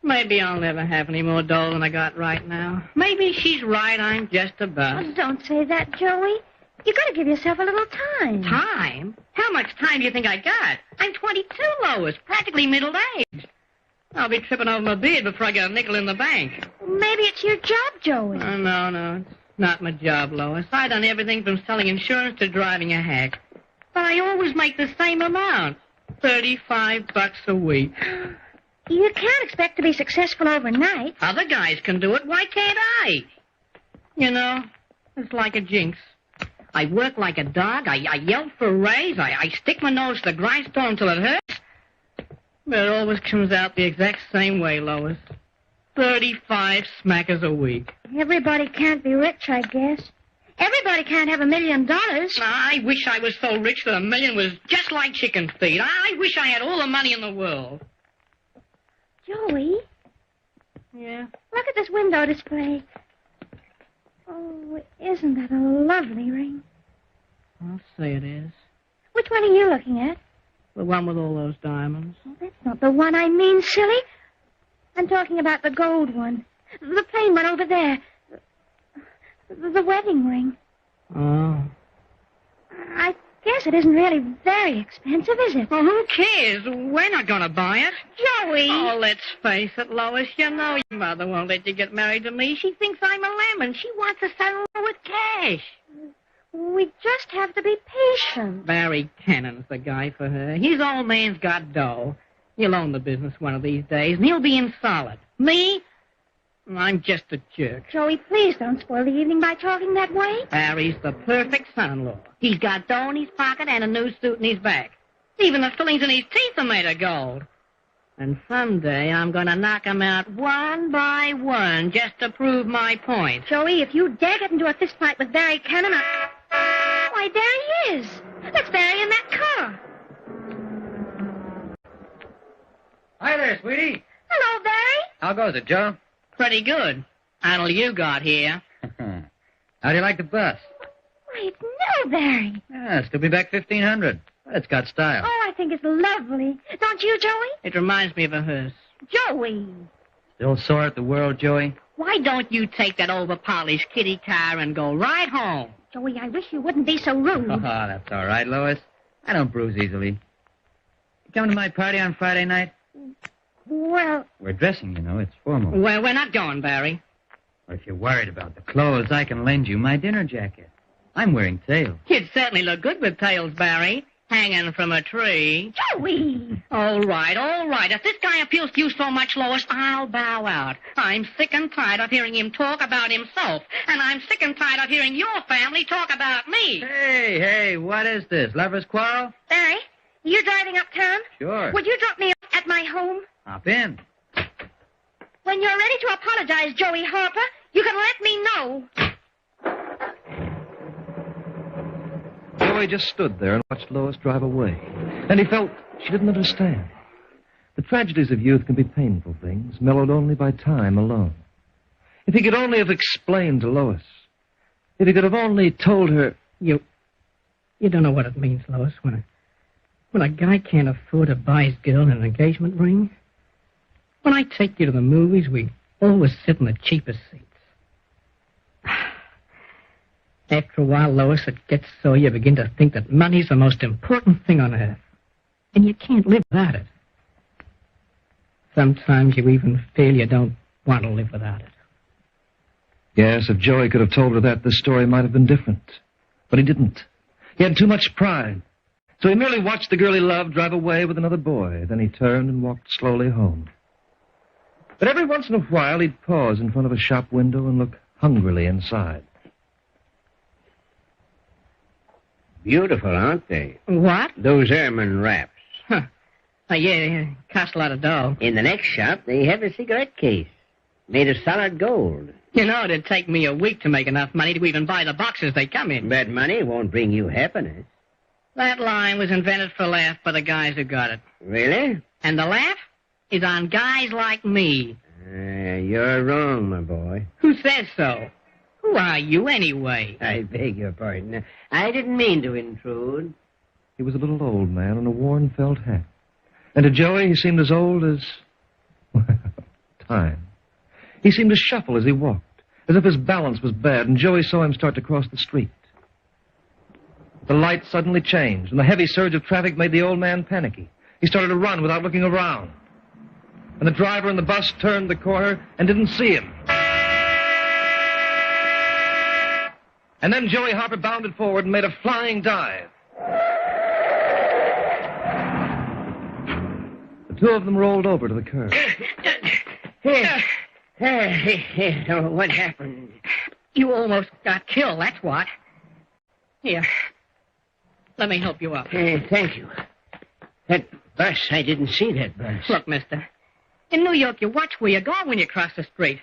Maybe I'll never have any more dough than I got right now. Maybe she's right. I'm just a bust. Oh, don't say that, Joey. You gotta give yourself a little time. Time? How much time do you think I got? I'm 22, Lois, practically middle-aged. I'll be tripping over my beard before I get a nickel in the bank. Maybe it's your job, Joey. No, it's not my job, Lois. I've done everything from selling insurance to driving a hack. But I always make the same amount, $35 a week. You can't expect to be successful overnight. Other guys can do it. Why can't I? You know, it's like a jinx. I work like a dog. I yell for a raise. I stick my nose to the grindstone until it hurts. But it always comes out the exact same way, Lois. 35 smackers a week. Everybody can't be rich, I guess. Everybody can't have $1 million. I wish I was so rich that $1 million was just like chicken feed. I wish I had all the money in the world. Joey, Yeah? look at this window display. Oh, isn't that a lovely ring? I'll say it is. Which one are you looking at? The one with all those diamonds. Oh, that's not the one I mean, silly. I'm talking about the gold one. The plain one over there. The wedding ring. Oh. I guess it isn't really very expensive, is it? Well, who cares? We're not going to buy it. Joey! Oh, let's face it, Lois. You know your mother won't let you get married to me. She thinks I'm a lemon. She wants to settle with cash. We just have to be patient. Barry Cannon's the guy for her. His old man's got dough. He'll own the business one of these days, and he'll be in solid. Me? I'm just a jerk. Joey, please don't spoil the evening by talking that way. Barry's the perfect son-in-law. He's got dough in his pocket and a new suit in his back. Even the fillings in his teeth are made of gold. And someday I'm going to knock him out one by one just to prove my point. Joey, if you dare get into a fist fight with Barry Cannon, why, there he is. That's Barry in that car. Hi there, sweetie. Hello, Barry. How goes it, Joe? Pretty good. Until you got here. How do you like the bus? Why, it's new, Barry. Yeah, still be back 1,500. But it's got style. Oh, I think it's lovely. Don't you, Joey? It reminds me of a hearse. Joey. Still sore at the world, Joey? Why don't you take that over-polished kitty car and go right home? Joey, I wish you wouldn't be so rude. Oh, that's all right, Lois. I don't bruise easily. You coming to my party on Friday night? Well, We're dressing, you know. It's formal. Well, we're not going, Barry. Or if you're worried about the clothes, I can lend you my dinner jacket. I'm wearing tails. You'd certainly look good with tails, Barry. Hanging from a tree. Joey! All right. If this guy appeals to you so much, Lois, I'll bow out. I'm sick and tired of hearing him talk about himself. And I'm sick and tired of hearing your family talk about me. Hey, what is this? Lover's quarrel? Barry, you driving uptown? Sure. Would you drop me off at my home? Hop in. When you're ready to apologize, Joey Harper, you can let me know. Joey just stood there and watched Lois drive away. And he felt she didn't understand. The tragedies of youth can be painful things, mellowed only by time alone. If he could only have explained to Lois. If he could have only told her... You don't know what it means, Lois, when a guy can't afford to buy his girl an engagement ring. When I take you to the movies, we always sit in the cheapest seats. After a while, Lois, it gets so you begin to think that money's the most important thing on earth. And you can't live without it. Sometimes you even feel you don't want to live without it. Yes, if Joey could have told her that, the story might have been different. But he didn't. He had too much pride. So he merely watched the girl he loved drive away with another boy. Then he turned and walked slowly home. But every once in a while, he'd pause in front of a shop window and look hungrily inside. Beautiful, aren't they? What? Those ermine wraps. Huh. Yeah, cost a lot of dough. In the next shop, they have a cigarette case made of solid gold. You know, it'd take me a week to make enough money to even buy the boxes they come in. But money won't bring you happiness. That line was invented for a laugh by the guys who got it. Really? And the laugh is on guys like me. You're wrong, my boy. Who says so? Who are you, anyway? I beg your pardon. I didn't mean to intrude. He was a little old man in a worn felt hat. And to Joey, he seemed as old as... time. He seemed to shuffle as he walked, as if his balance was bad, and Joey saw him start to cross the street. The light suddenly changed, and the heavy surge of traffic made the old man panicky. He started to run without looking around. And the driver in the bus turned the corner and didn't see him. And then Joey Harper bounded forward and made a flying dive. The two of them rolled over to the curb. What happened? You almost got killed, that's what. Here. Let me help you up. Thank you. That bus, I didn't see that bus. Look, mister. In New York, you watch where you're going when you cross the street.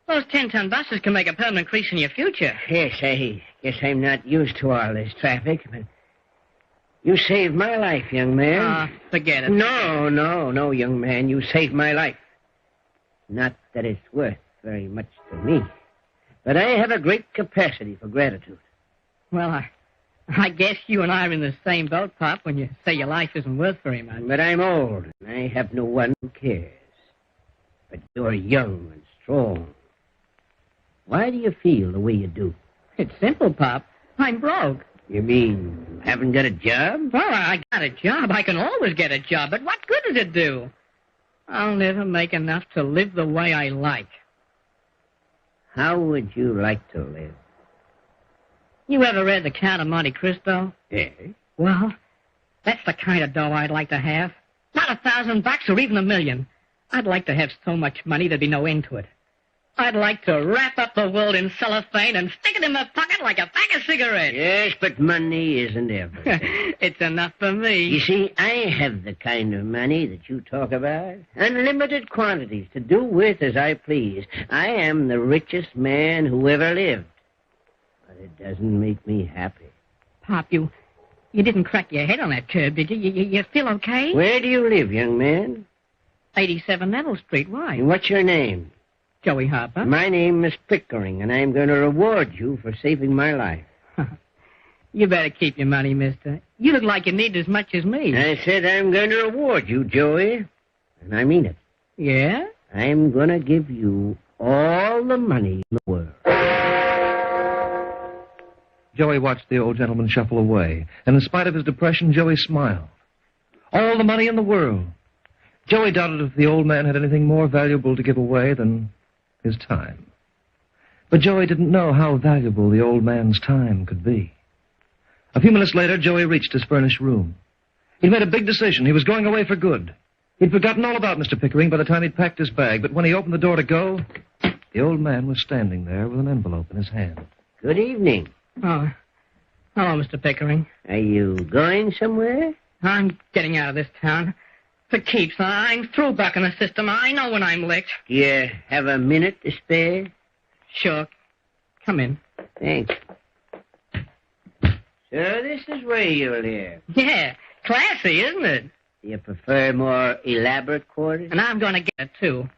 Those 10-ton buses can make a permanent crease in your future. Yes, I guess I'm not used to all this traffic, but you saved my life, young man. Forget it. No, young man. You saved my life. Not that it's worth very much to me, but I have a great capacity for gratitude. Well, I guess you and I are in the same boat, Pop, when you say your life isn't worth very much. But I'm old, and I have no one who cares. But you're young and strong. Why do you feel the way you do? It's simple, Pop. I'm broke. You mean you haven't got a job? Well, I got a job. I can always get a job, but what good does it do? I'll never make enough to live the way I like. How would you like to live? You ever read The Count of Monte Cristo? Yes. Well, that's the kind of dough I'd like to have. Not $1,000 or even $1 million. I'd like to have so much money there'd be no end to it. I'd like to wrap up the world in cellophane and stick it in my pocket like a pack of cigarettes. Yes, but money isn't everything. It's enough for me. You see, I have the kind of money that you talk about. Unlimited quantities to do with as I please. I am the richest man who ever lived. But it doesn't make me happy. Pop, you didn't crack your head on that curb, did you? You feel okay? Where do you live, young man? 87 Neville Street. Why? And what's your name? Joey Harper. My name is Pickering, and I'm going to reward you for saving my life. You better keep your money, mister. You look like you need it as much as me. I said I'm going to reward you, Joey. And I mean it. Yeah? I'm going to give you all the money in the world. Joey watched the old gentleman shuffle away, and in spite of his depression, Joey smiled. All the money in the world. Joey doubted if the old man had anything more valuable to give away than his time. But Joey didn't know how valuable the old man's time could be. A few minutes later, Joey reached his furnished room. He'd made a big decision. He was going away for good. He'd forgotten all about Mr. Pickering by the time he'd packed his bag, but when he opened the door to go, the old man was standing there with an envelope in his hand. Good evening. Oh, hello, Mr. Pickering. Are you going somewhere? I'm getting out of this town. For keeps. I'm through back in the system. I know when I'm licked. Do you have a minute to spare? Sure. Come in. Thanks. So this is where you live. Yeah, classy, isn't it? Do you prefer more elaborate quarters? And I'm going to get it, too.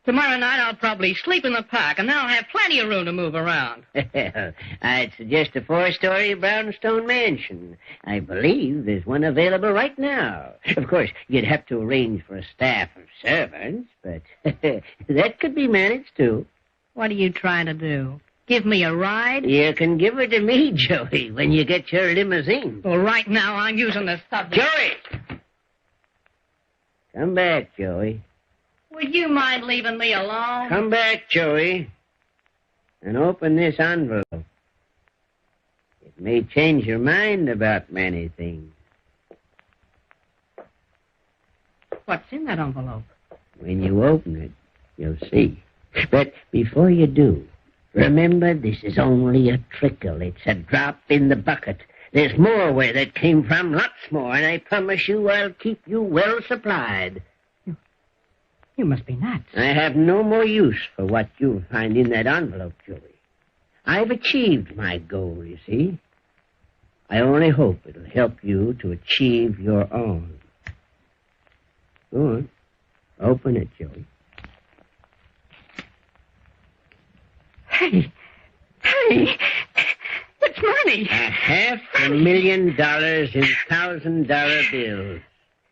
Tomorrow night I'll probably sleep in the park, and then I'll have plenty of room to move around. I'd suggest a 4-story brownstone mansion. I believe there's one available right now. Of course, you'd have to arrange for a staff of servants, but that could be managed, too. What are you trying to do? Give me a ride? You can give her to me, Joey, when you get your limousine. Well, right now I'm using the subway. Joey! Come back, Joey. Would you mind leaving me alone? Come back, Joey, and open this envelope. It may change your mind about many things. What's in that envelope? When you open it, You'll see. But before you do, remember this is only a trickle. It's a drop in the bucket. There's more where that came from, lots more, and I promise you I'll keep you well supplied. You must be nuts. I have no more use for what you'll find in that envelope, Joey. I've achieved my goal, you see. I only hope it'll help you to achieve your own. Go on. Open it, Joey. Hey, it's money. $500,000 in $1,000 bills.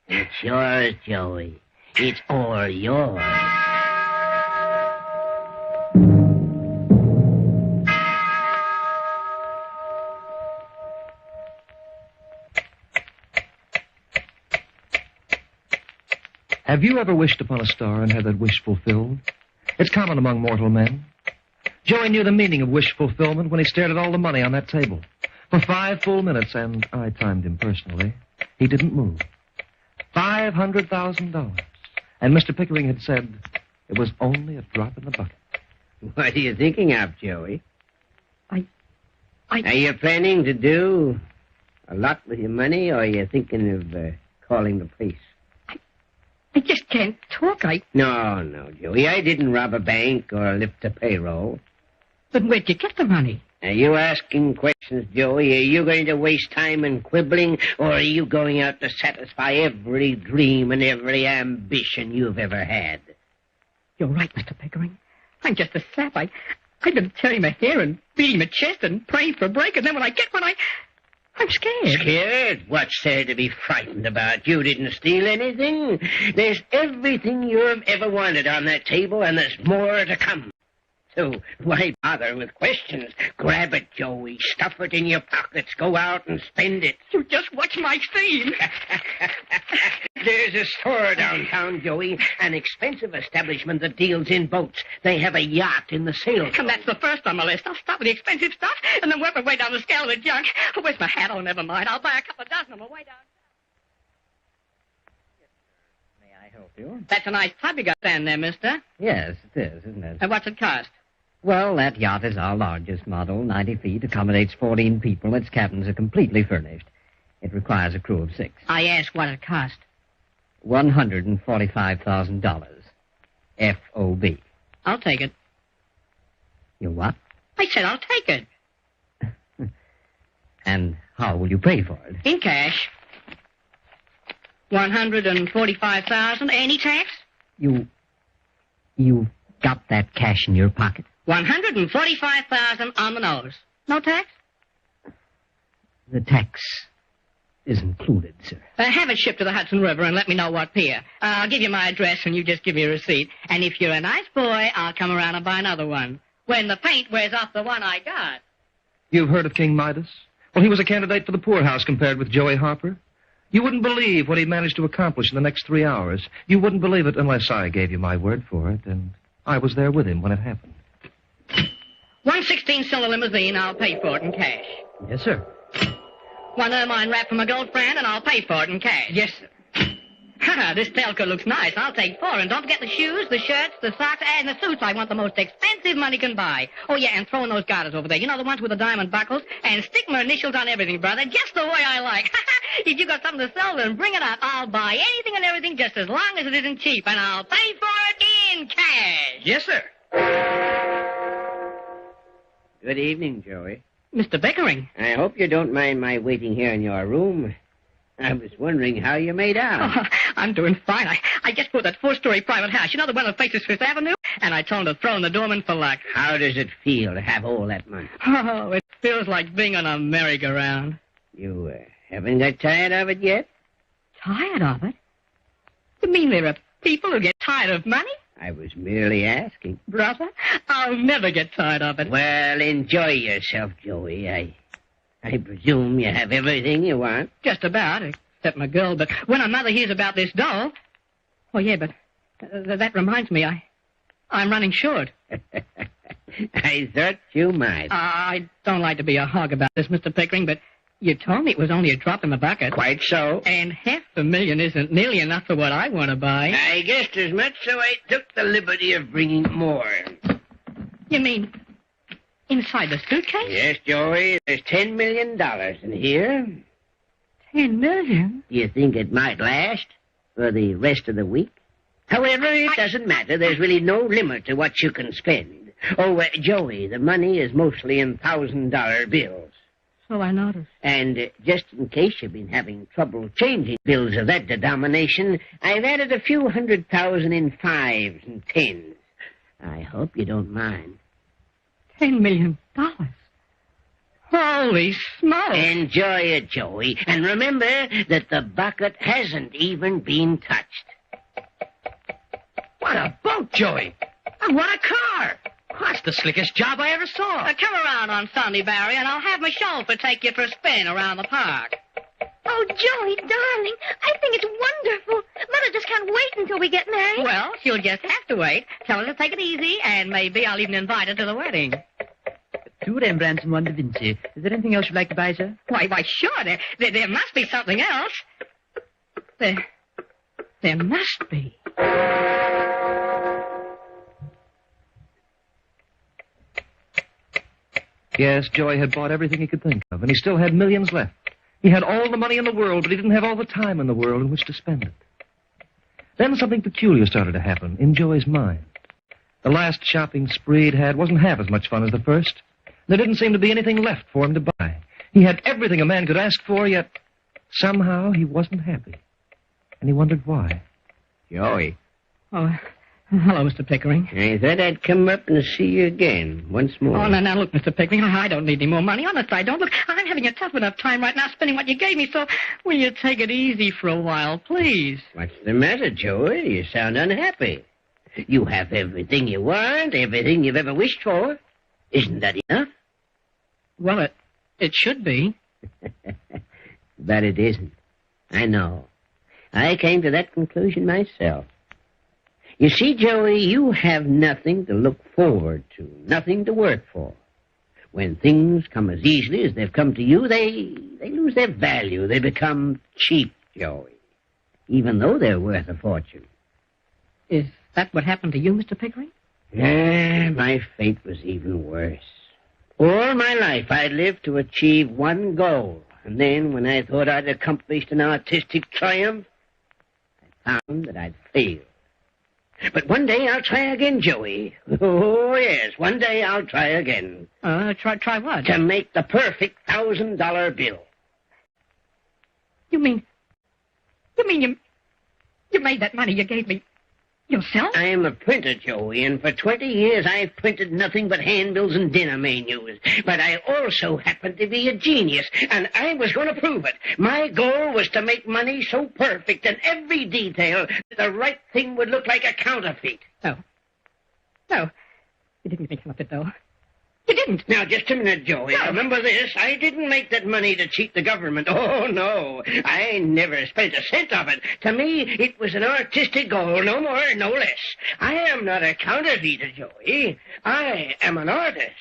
It's yours, Joey. It's all yours. Have you ever wished upon a star and had that wish fulfilled? It's common among mortal men. Joey knew the meaning of wish fulfillment when he stared at all the money on that table. For 5 full minutes, and I timed him personally, he didn't move. $500,000. And Mr. Pickering had said it was only a drop in the bucket. What are you thinking of, Joey? I... Are you planning to do a lot with your money, or are you thinking of calling the police? I just can't talk. No, Joey. I didn't rob a bank or lift a payroll. But where'd you get the money? Are you asking questions, Joey? Are you going to waste time in quibbling, or are you going out to satisfy every dream and every ambition you've ever had? You're right, Mr. Pickering. I'm just a sap. I've been tearing my hair and beating my chest and praying for a break, and then when I get one, I'm scared. Scared? What's there to be frightened about? You didn't steal anything. There's everything you've ever wanted on that table, and there's more to come. So why bother with questions? Grab it, Joey. Stuff it in your pockets. Go out and spend it. You just watch my scene. There's a store downtown, Joey. An expensive establishment that deals in boats. They have a yacht in the sales. And that's the first on my list. I'll start with the expensive stuff and then work my way down the scale of the junk. Oh, where's my hat? Oh, never mind. I'll buy a couple of dozen on my way down. May I help you? That's a nice pub you got down there, mister. Yes, it is, isn't it? And what's it cost? Well, that yacht is our largest model, 90 feet, accommodates 14 people. Its cabins are completely furnished. It requires a crew of 6. I asked what it cost. $145,000. F.O.B. I'll take it. You what? I said I'll take it. And how will you pay for it? In cash. $145,000. Any tax? You've got that cash in your pocket? $145,000 on the nose. No tax? The tax is included, sir. Have it shipped to the Hudson River and let me know what pier. I'll give you my address and you just give me a receipt. And if you're a nice boy, I'll come around and buy another one. When the paint wears off the one I got. You've heard of King Midas? Well, he was a candidate for the poorhouse compared with Joey Harper. You wouldn't believe what he managed to accomplish in the next 3 hours. You wouldn't believe it unless I gave you my word for it, and I was there with him when it happened. 1/16 cylinder limousine, I'll pay for it in cash. Yes, sir. One ermine wrap from a gold friend, and I'll pay for it in cash. Yes, sir. This tailcoat looks nice. I'll take 4. And don't forget the shoes, the shirts, the socks, and the suits. I want the most expensive money can buy. Oh, yeah, and throw in those garters over there. You know, the ones with the diamond buckles? And stick my initials on everything, brother, just the way I like. If you got something to sell, then bring it up. I'll buy anything and everything just as long as it isn't cheap. And I'll pay for it in cash. Yes, sir. Good evening, Joey. Mr. Pickering. I hope you don't mind my waiting here in your room. I was wondering how you made out. Oh, I'm doing fine. I just bought that 4-story private house. You know, the one that faces Fifth Avenue? And I told him to throw in the doorman for luck. How does it feel to have all that money? Oh, it feels like being on a merry-go-round. You haven't got tired of it yet? Tired of it? You mean there are people who get tired of money? I was merely asking. Brother, I'll never get tired of it. Well, enjoy yourself, Joey. I presume you have everything you want. Just about, except my girl. But when her mother hears about this doll... Oh, yeah, but that reminds me, I'm running short. I thought you might. I don't like to be a hog about this, Mr. Pickering, but You told me it was only a drop in the bucket. Quite so. And $500,000 isn't nearly enough for what I want to buy. I guessed as much, so I took the liberty of bringing more. You mean inside the suitcase? Yes, Joey, there's $10 million in here. $10 million? You think it might last for the rest of the week? However, it doesn't matter. There's really no limit to what you can spend. Oh, Joey, the money is mostly in $1,000 bills. So I noticed. And just in case you've been having trouble changing bills of that denomination, I've added a few $100,000 in 5s and 10s. I hope you don't mind. $10 million? Holy smokes! Enjoy it, Joey. And remember that the bucket hasn't even been touched. What a boat, Joey! And what a car! That's the slickest job I ever saw. Come around on Sunday, Barry, and I'll have my chauffeur take you for a spin around the park. Oh, Joey, darling, I think it's wonderful. Mother just can't wait until we get married. Well, she'll just have to wait. Tell her to take it easy, and maybe I'll even invite her to the wedding. 2 Rembrandts and 1 Da Vinci. Is there anything else you'd like to buy, sir? Why, sure. There must be something else. There must be. Yes, Joey had bought everything he could think of, and he still had millions left. He had all the money in the world, but he didn't have all the time in the world in which to spend it. Then something peculiar started to happen in Joey's mind. The last shopping spree he'd had wasn't half as much fun as the first. There didn't seem to be anything left for him to buy. He had everything a man could ask for, yet somehow he wasn't happy. And he wondered why. Joey. Oh, hello, Mr. Pickering. I thought I'd come up and see you again once more. Oh, now, look, Mr. Pickering, I don't need any more money. Honest, I don't. Look, I'm having a tough enough time right now spending what you gave me, so will you take it easy for a while, please? What's the matter, Joey? You sound unhappy. You have everything you want, everything you've ever wished for. Isn't that enough? Well, it should be. But it isn't. I know. I came to that conclusion myself. You see, Joey, you have nothing to look forward to, nothing to work for. When things come as easily as they've come to you, they lose their value. They become cheap, Joey, even though they're worth a fortune. Is that what happened to you, Mr. Pickering? Yeah, my fate was even worse. All my life I'd lived to achieve one goal, and then when I thought I'd accomplished an artistic triumph, I found that I'd failed. But one day I'll try again, Joey. Oh, yes, one day I'll try again. Try what? To make the perfect $1,000 bill. You mean you made that money you gave me yourself? I am a printer, Joey, and for 20 years I've printed nothing but handbills and dinner menus. But I also happen to be a genius, and I was going to prove it. My goal was to make money so perfect in every detail that the right thing would look like a counterfeit. No. You didn't make it, though. You didn't. Now, just a minute, Joey. No. Remember this. I didn't make that money to cheat the government. Oh, no. I never spent a cent of it. To me, it was an artistic goal, no more, no less. I am not a counterfeiter, Joey. I am an artist.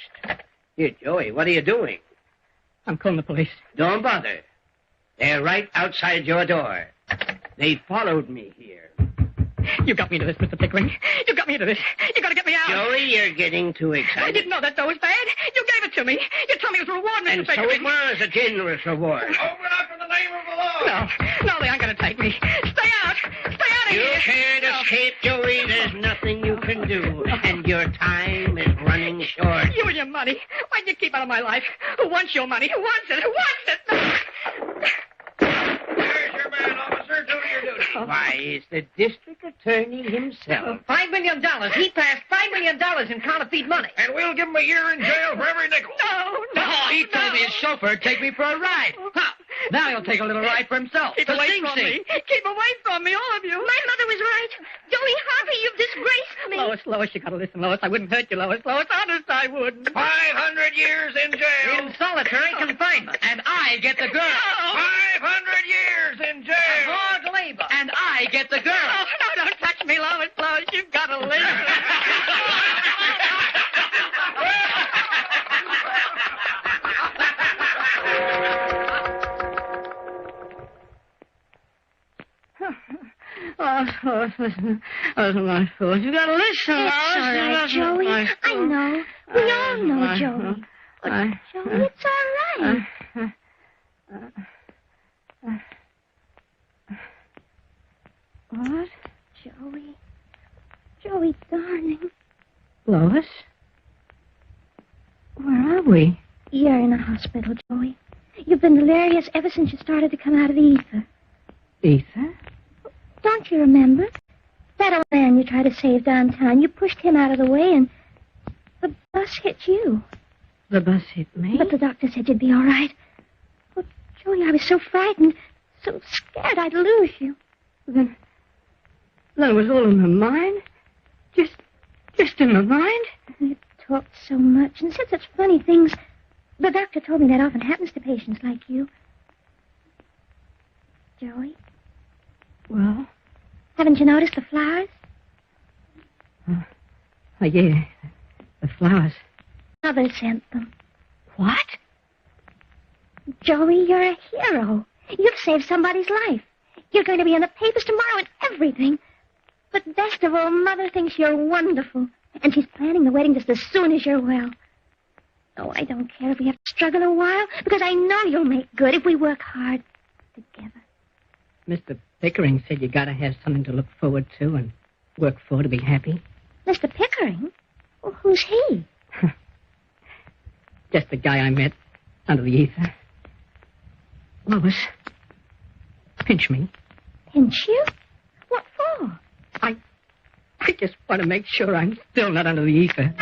Here, Joey, what are you doing? I'm calling the police. Don't bother. They're right outside your door. They followed me here. You got me into this, Mr. Pickering. You got me into this. You got to get me out. Joey, you're getting too excited. I didn't know that dough was bad. You gave it to me. You told me it was a reward, Mr. And Pickering. so it was a generous reward. Open up in the name of the law. No, they aren't going to take me. Stay out. Stay out of You here. can't escape, Joey. There's nothing you can do. And your time is running short. You and your money. Why'd you keep out of my life? Who wants your money? Who wants it? Who wants it? There's your man, officer. Do your duty. Why, it's the district attorney himself. $5 million. He passed $5 million in counterfeit money. And we'll give him a year in jail for every nickel. Oh, he told me his chauffeur would take me for a ride. Ha! Now he'll take a little ride for himself. Keep For away Sing from Sing. me. Keep away from me, all of you. My mother was right. Joey Harvey, you've disgraced me. Lois, you gotta listen, Lois. I wouldn't hurt you, Lois. Honest, I wouldn't. 500 years in jail. In solitary confinement. And I get the girl. 500 years in jail. Hard labor. And I get the girl. No, don't touch me, Lois. You've got to listen. listen, my foot. You gotta listen. It's all right, Joey. I know. We all know, Joey. Oh, Joey, it's all right. What? Joey. Joey, darling. Lois? Where are we? You're in a hospital, Joey. You've been delirious ever since you started to come out of the ether. Ether? Don't you remember? That old man you tried to save downtown, you pushed him out of the way and the bus hit you. The bus hit me? But the doctor said you'd be all right. Oh, Joey, I was so frightened, so scared I'd lose you. Then it was all in my mind? Just in my mind? You talked so much and said such funny things. The doctor told me that often happens to patients like you. Joey? Well? Haven't you noticed the flowers? Yeah. The flowers. Mother sent them. What? Joey, you're a hero. You've saved somebody's life. You're going to be in the papers tomorrow and everything. But best of all, Mother thinks you're wonderful. And she's planning the wedding just as soon as you're well. Oh, I don't care if we have to struggle a while, because I know you'll make good if we work hard together. Mr. Pickering said you gotta have something to look forward to and work for to be happy. Mr. Pickering? Well, who's he? Just the guy I met under the ether. Lois, pinch me. Pinch you? What for? I just want to make sure I'm still not under the ether.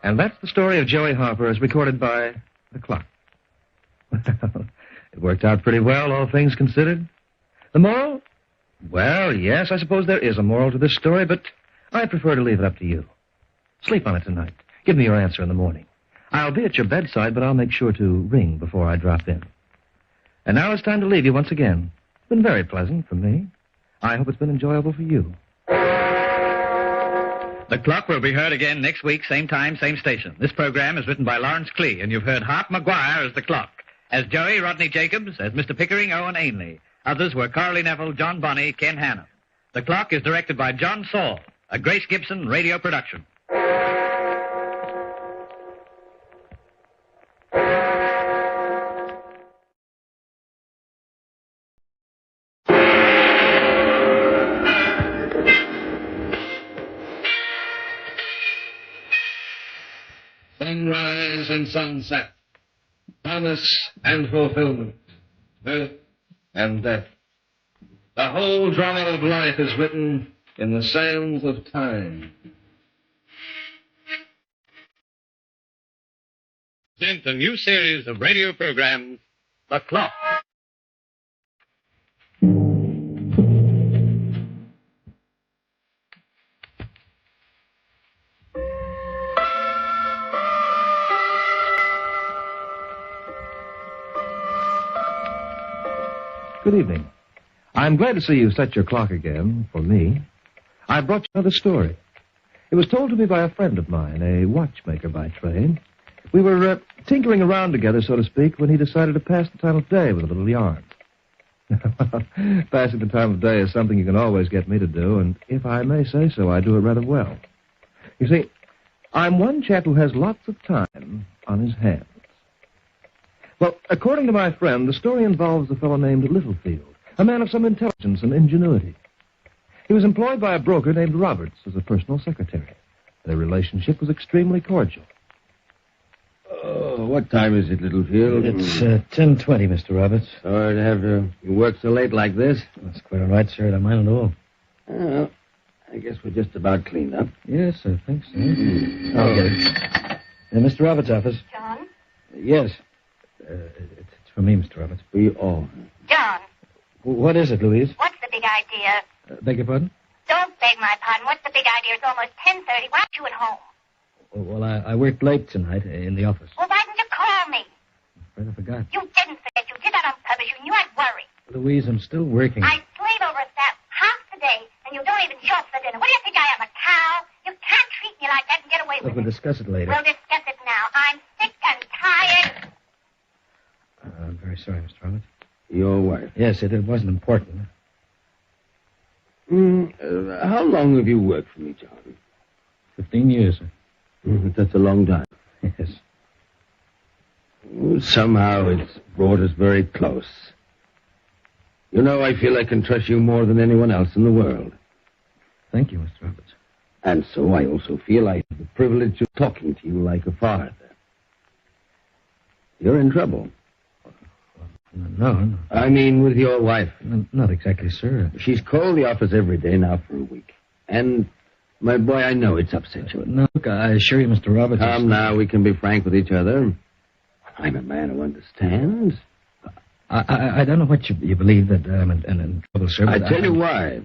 And that's the story of Joey Harper as recorded by the clock. It worked out pretty well, all things considered. The moral? Well, yes, I suppose there is a moral to this story, but I prefer to leave it up to you. Sleep on it tonight. Give me your answer in the morning. I'll be at your bedside, but I'll make sure to ring before I drop in. And now it's time to leave you once again. It's been very pleasant for me. I hope it's been enjoyable for you. The Clock will be heard again next week, same time, same station. This program is written by Lawrence Klee, and you've heard Hart McGuire as the Clock, as Joey Rodney Jacobs, as Mr. Pickering Owen Ainley. Others were Carly Neville, John Bonney, Ken Hannum. The Clock is directed by John Saul, a Grace Gibson radio production. Sunrise and sunset, promise and fulfillment, birth and death. The whole drama of life is written in the sands of time. Present a new series of radio programs, The Clock. Good evening. I'm glad to see you set your clock again, for me. I brought you another story. It was told to me by a friend of mine, a watchmaker by trade. We were tinkering around together, so to speak, when he decided to pass the time of day with a little yarn. Passing the time of day is something you can always get me to do, and if I may say so, I do it rather well. You see, I'm one chap who has lots of time on his hands. Well, according to my friend, the story involves a fellow named Littlefield, a man of some intelligence and ingenuity. He was employed by a broker named Roberts as a personal secretary. Their relationship was extremely cordial. Oh, what time is it, Littlefield? It's 10:20, Mr. Roberts. Sorry to have you work so late like this. That's quite all right, sir. I don't mind at all. Well, I guess we're just about cleaned up. Yes, I think so. I'll get it. Mr. Roberts' office. John? Yes. It's for me, Mr. Roberts. For you all. John, What is it, Louise? what's the big idea? Beg your pardon? Don't beg my pardon. What's the big idea? It's almost 10:30. Why aren't you at home? Well, I worked late tonight in the office. Well, why didn't you call me? I'm afraid I forgot. You didn't forget. You did that on purpose. You knew I'd worry. Louise, I'm still working. I'd slave over 1,000 won't even show up for dinner. What do you think I am, a cow? You can't treat me like that and get away with Look, we'll it. discuss it later. We'll discuss it now. I'm sick and tired. I'm very sorry, Mr. Roberts. Your wife. Yes, it wasn't important. How long have you worked for me, John? 15 years, sir. That's a long time. Yes. Somehow it's brought us very close. You know, I feel I can trust you more than anyone else in the world. Thank you, Mr. Roberts. And so I also feel I have the privilege of talking to you like a father. You're in trouble. No. I mean, with your wife. Not exactly, sir. She's called the office every day now for a week. And, my boy, I know it's upset you. No, look, I assure you, Mr. Roberts... Come now, we can be frank with each other. I'm a man who understands. I don't know what you believe that I'm in trouble, sir. I tell you why.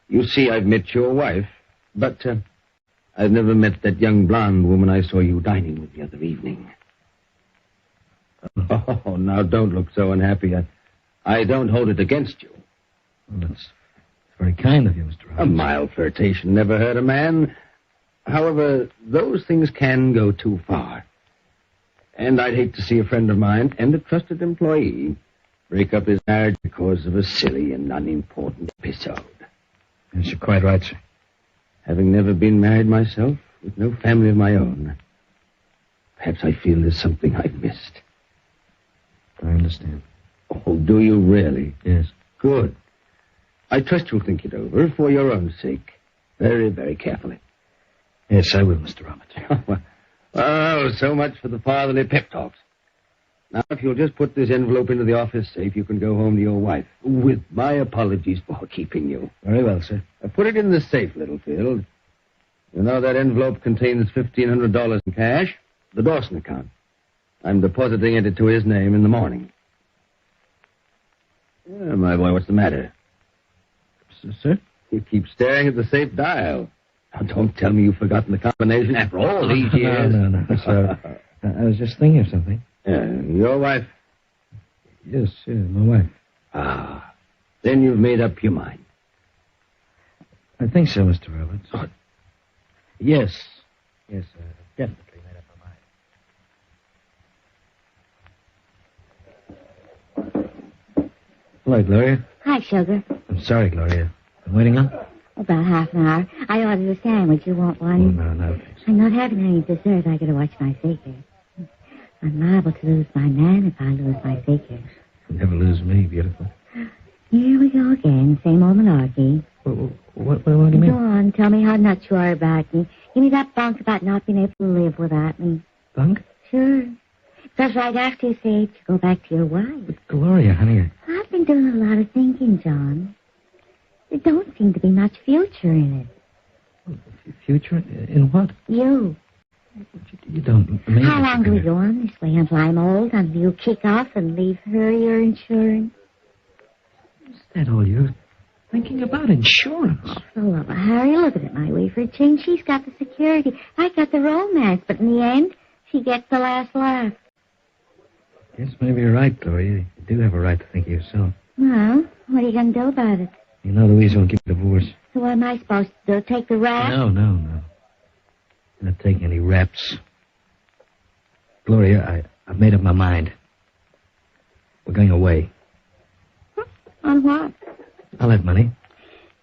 You see, I've met your wife, but I've never met that young blonde woman I saw you dining with the other evening. Oh, now don't look so unhappy. I don't hold it against you. Well, that's very kind of you, Mr. Roberts. A mild flirtation never hurt a man. However, those things can go too far. And I'd hate to see a friend of mine and a trusted employee break up his marriage because of a silly and unimportant episode. Yes, you're quite right, sir. Having never been married myself, with no family of my own, perhaps I feel there's something I've missed. I understand. Oh, do you really? Yes. Good. I trust you'll think it over for your own sake. Very, very carefully. Yes, I will, Mr. Roberts. Oh, so much for the fatherly pep talks. Now, if you'll just put this envelope into the office safe, you can go home to your wife. With my apologies for keeping you. Very well, sir. Put it in the safe, Littlefield. You know that envelope contains $1,500 in cash, the Dawson account. I'm depositing it into his name in the morning. My boy, what's the matter? Sir? You keep staring at the safe dial. Now, don't tell me you've forgotten the combination after all these years. No, sir. I was just thinking of something. Your wife? Yes, my wife. Ah, then you've made up your mind. I think so, Mr. Roberts. Oh. Yes, definitely made up my mind. Hello, Gloria. Hi, sugar. I'm sorry, Gloria. Been waiting on? About half an hour. I ordered a sandwich. You want one? Oh, no, thanks. I'm not having any dessert. I gotta watch my figure. I'm liable to lose my man if I lose my figure. You'll never lose me, beautiful. Here we go again. Same old malarkey. What do you mean? Go on. Tell me how nuts you are about me. Give me that bunk about not being able to live without me. Bunk? Sure. Because right after you say it, you go back to your wife. But Gloria, honey. I've been doing a lot of thinking, John. There don't seem to be much future in it. Future? In what? You. You don't mean... How long do we go on this way until I'm old, until you kick off and leave her your insurance? Is that all you're thinking about? Insurance? Oh, for the love of Harry, look at it my way for a change. She's got the security. I got the romance, but in the end, she gets the last laugh. Yes, maybe you're right, Gloria. You do have a right to think of yourself. Well, what are you going to do about it? You know Louise won't give you a divorce. So what am I supposed to do? Take the rap? No. I'm not taking any raps. Gloria, I've made up my mind. We're going away. On what? I'll have money.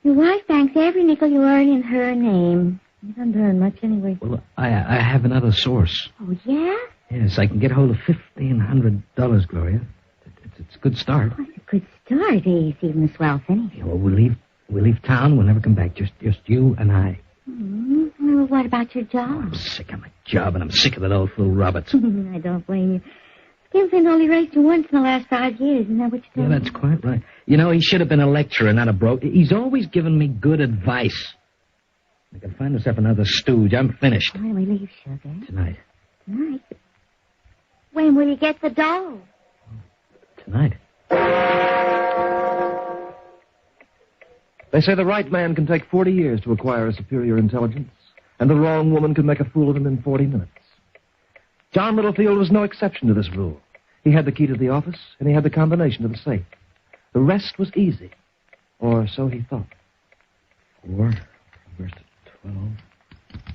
Your wife banks every nickel you earn in her name. You don't earn much anyway. Well, I have another source. Oh, yeah? Yes, I can get hold of $1,500, Gloria. It's a good start. Well, it's a good start. He's even a swell finish. Yeah, well, we'll leave town. We'll never come back. Just you and I. Well, what about your job? I'm sick of my job, and I'm sick of that old fool Roberts. I don't blame you. Skimfin only raised you once in the last 5 years. Isn't that what you told me? Yeah, that's quite right. You know, he should have been a lecturer, not a broke. He's always given me good advice. I can find myself another stooge. I'm finished. When we leave, sugar? Tonight. Tonight? When will you get the dough? Tonight. They say the right man can take 40 years to acquire a superior intelligence, and the wrong woman can make a fool of him in 40 minutes. John Littlefield was no exception to this rule. He had the key to the office, and he had the combination to the safe. The rest was easy, or so he thought. 4, reverse to 12,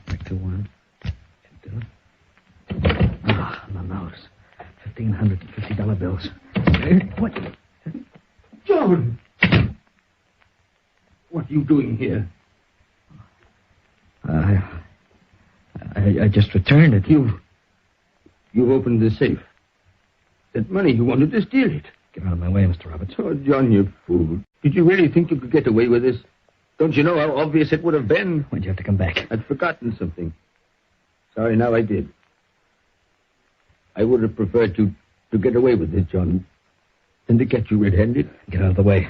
back to 1. Should do it. Ah, on the nose. $1,550 bills. What? John! What are you doing here? I just returned it. You opened the safe. That money, you wanted to steal it. Get out of my way, Mr. Roberts. Oh, John, you fool. Did you really think you could get away with this? Don't you know how obvious it would have been? Why'd you have to come back? I'd forgotten something. Sorry, now I did. I would have preferred to get away with it, John, than to catch you red-handed. Get out of the way.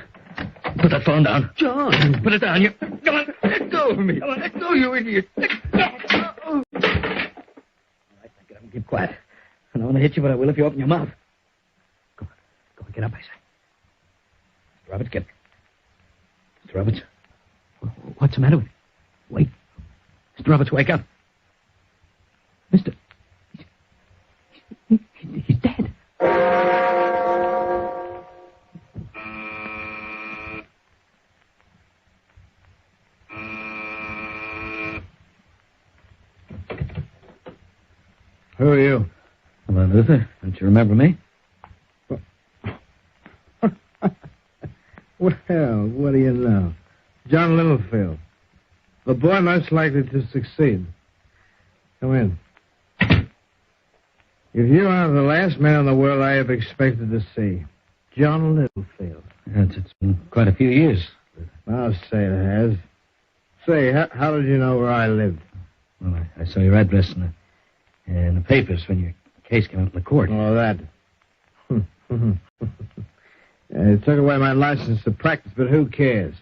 Put that phone down. John! Put it down. You. Come on, let go of me. Let go, you idiot. All right, now get up and keep quiet. I don't want to hit you, but I will if you open your mouth. Go on, get up, I say. Mr. Roberts, get. Mr. Roberts. What's the matter with you? Wait. Mr. Roberts, wake up. Mr. He's dead. Who are you? Hello, Luther. Don't you remember me? Well, what do you know? John Littlefield. The boy most likely to succeed. Come in. If you are the last man in the world I have expected to see, John Littlefield. It's been quite a few years. I'll say it has. Say, how did you know where I lived? Well, I saw your address in the papers when your case came out in the court. Oh, that. It took away my license to practice, but who cares?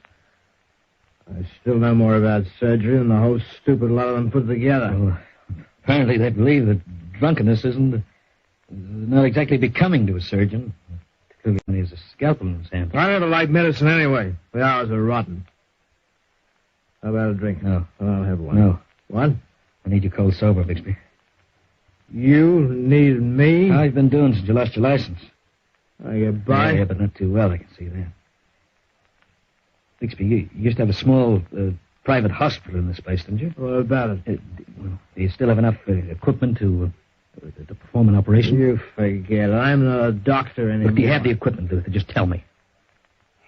I still know more about surgery than the whole stupid lot of them put together. Well, apparently they believe that drunkenness isn't not exactly becoming to a surgeon, particularly when he has a scalpel in his hand. I never liked medicine anyway. The hours are rotten. How about a drink? No. I'll have one. No. What? I need you cold sober, Bixby. You need me? How you been doing since you lost your license? I get by? Yeah, but not too well, I can see that. Bixby, you used to have a small private hospital in this place, didn't you? What about it? Do you still have enough equipment to perform an operation? You forget. I'm not a doctor anymore. Look, do you have the equipment, Luther? Just tell me.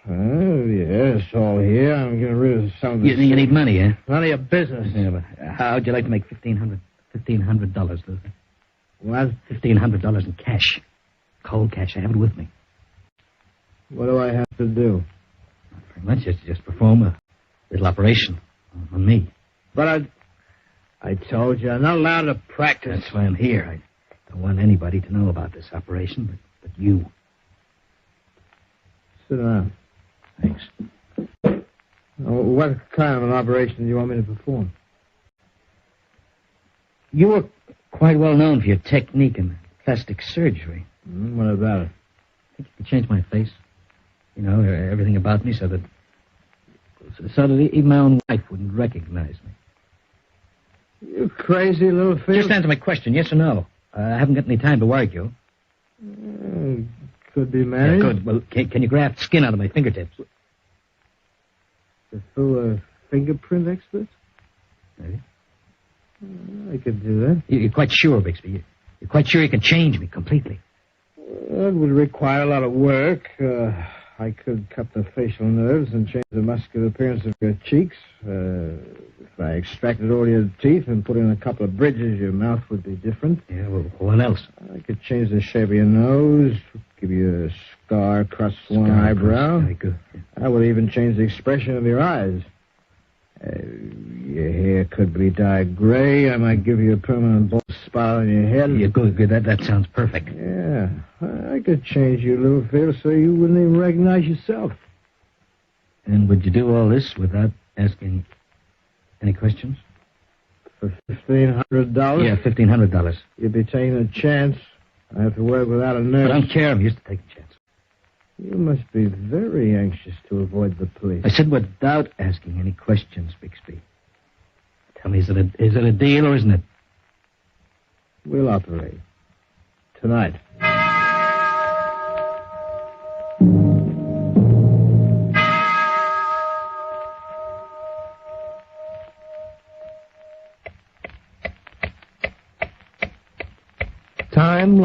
Oh, yes, all here. I'm getting rid of some of the... You need money, eh? None of your business. Yeah, but how'd you like to make $1,500, Luther? What? $1,500 in cash. Cold cash. I have it with me. What do I have to do? Not very much. Just perform a little operation on me. But I told you, I'm not allowed to practice. That's why I'm here. I don't want anybody to know about this operation, but you. Sit down. Thanks. What kind of an operation do you want me to perform? You were quite well known for your technique in plastic surgery. What about it? I think you could change my face. You know, everything about me so that even my own wife wouldn't recognize me. You crazy little fish. Just answer my question, yes or no. I haven't got any time to argue. Could be managed. Yeah, good. Well, can you graft skin out of my fingertips? The full fingerprint expert? Maybe. I could do that. You're quite sure, Bixby? You're quite sure you can change me completely? It would require a lot of work. I could cut the facial nerves and change the muscular appearance of your cheeks. If I extracted all your teeth and put in a couple of bridges, your mouth would be different. Yeah, well, what else? I could change the shape of your nose, give you a scar across one eyebrow. Very good. Yeah. I would even change the expression of your eyes. Your hair could be dyed gray. I might give you a permanent bald spot on your head. Yeah, good. That sounds perfect. Yeah, I could change you, Littlefield, so you wouldn't even recognize yourself. And would you do all this without asking any questions? For $1,500? Yeah, $1,500. You'd be taking a chance. I have to work without a nurse. I don't care. I'm used to taking chances. You must be very anxious to avoid the police. I said without asking any questions, Bixby. Tell me, is it a deal or isn't it? We'll operate. Tonight.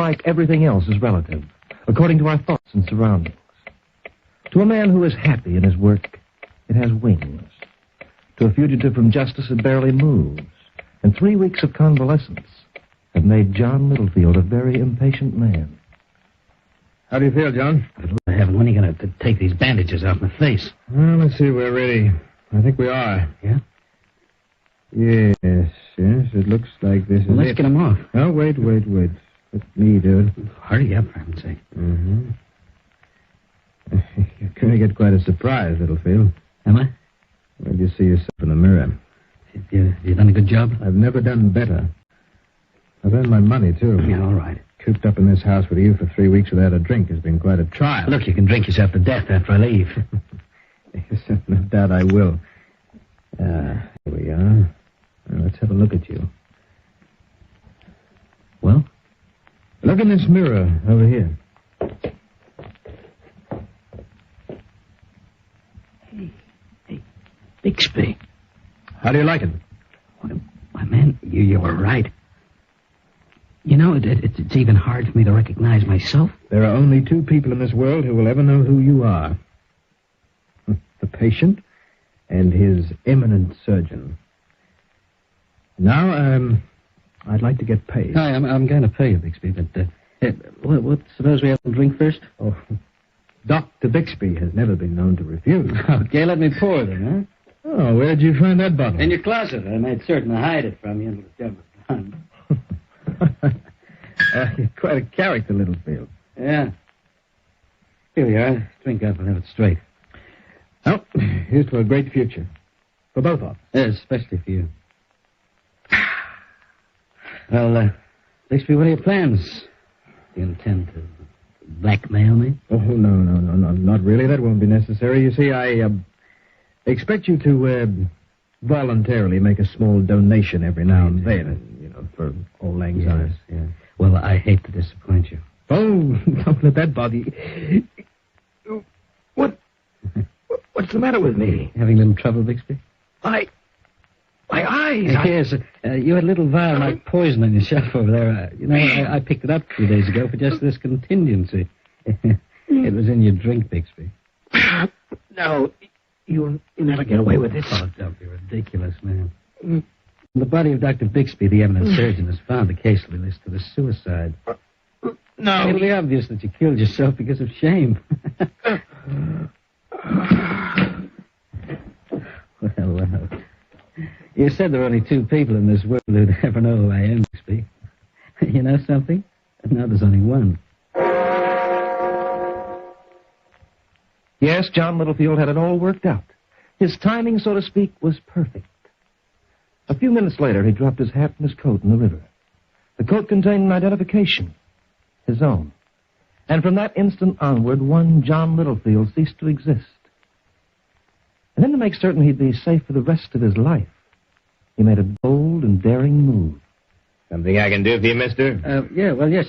like everything else, is relative, according to our thoughts and surroundings. To a man who is happy in his work, it has wings. To a fugitive from justice, it barely moves. And 3 weeks of convalescence have made John Littlefield a very impatient man. How do you feel, John? Heaven, when are you going to take these bandages off my face? Well, let's see. We're ready. I think we are. Yeah? Yes. It looks like this is Well, let's it. get them off. Oh, wait. Let me do it. Hurry up, for heaven's sake. Mm-hmm. You're going to get quite a surprise, Littlefield. Am I? When you see yourself in the mirror. You done a good job? I've never done better. I've earned my money, too. Yeah, all right. Cooped up in this house with you for 3 weeks without a drink has been quite a trial. Look, you can drink yourself to death after I leave. Yes, no doubt I will. Here we are. Now, let's have a look at you. Well? Look in this mirror over here. Hey, Bixby. How do you like it? Why, man, you were right. You know, it's even hard for me to recognize myself. There are only 2 people in this world who will ever know who you are. The patient and his eminent surgeon. Now, I'd like to get paid. Hi, I'm going to pay you, Bixby, but suppose we have a drink first? Oh, Dr. Bixby has never been known to refuse. Okay, let me pour them, huh? Oh, where'd you find that bottle? In your closet. I made certain to hide it from you until the job was done. You're quite a character, Littlefield. Yeah. Here we are. Drink up and have it straight. Well, here's to a great future. For both of us. Yes, especially for you. Well, Bixby, what are your plans? Do you intend to blackmail me? Oh, no, not really. That won't be necessary. You see, I expect you to voluntarily make a small donation every now and then, you know, for Old Lang Syne. Yeah. Well, I hate to disappoint you. Oh, don't let that bother you. What's the matter with me? Having a little trouble, Bixby? My eyes. Yes, you had a little vial of my poison on your shelf over there. I picked it up a few days ago for just this contingency. It was in your drink, Bixby. No, you'll never get away with this. Oh, don't be ridiculous, man. The body of Dr. Bixby, the eminent surgeon, has found the case will be listed as suicide. No. It'll be obvious that you killed yourself because of shame. Well. You said there are only 2 people in this world who'd ever know who I am, Bixby. You know something? Now there's only 1. Yes, John Littlefield had it all worked out. His timing, so to speak, was perfect. A few minutes later, he dropped his hat and his coat in the river. The coat contained an identification, his own. And from that instant onward, one John Littlefield ceased to exist. And then to make certain he'd be safe for the rest of his life, he made a bold and daring move. Something I can do for you, mister? Yes,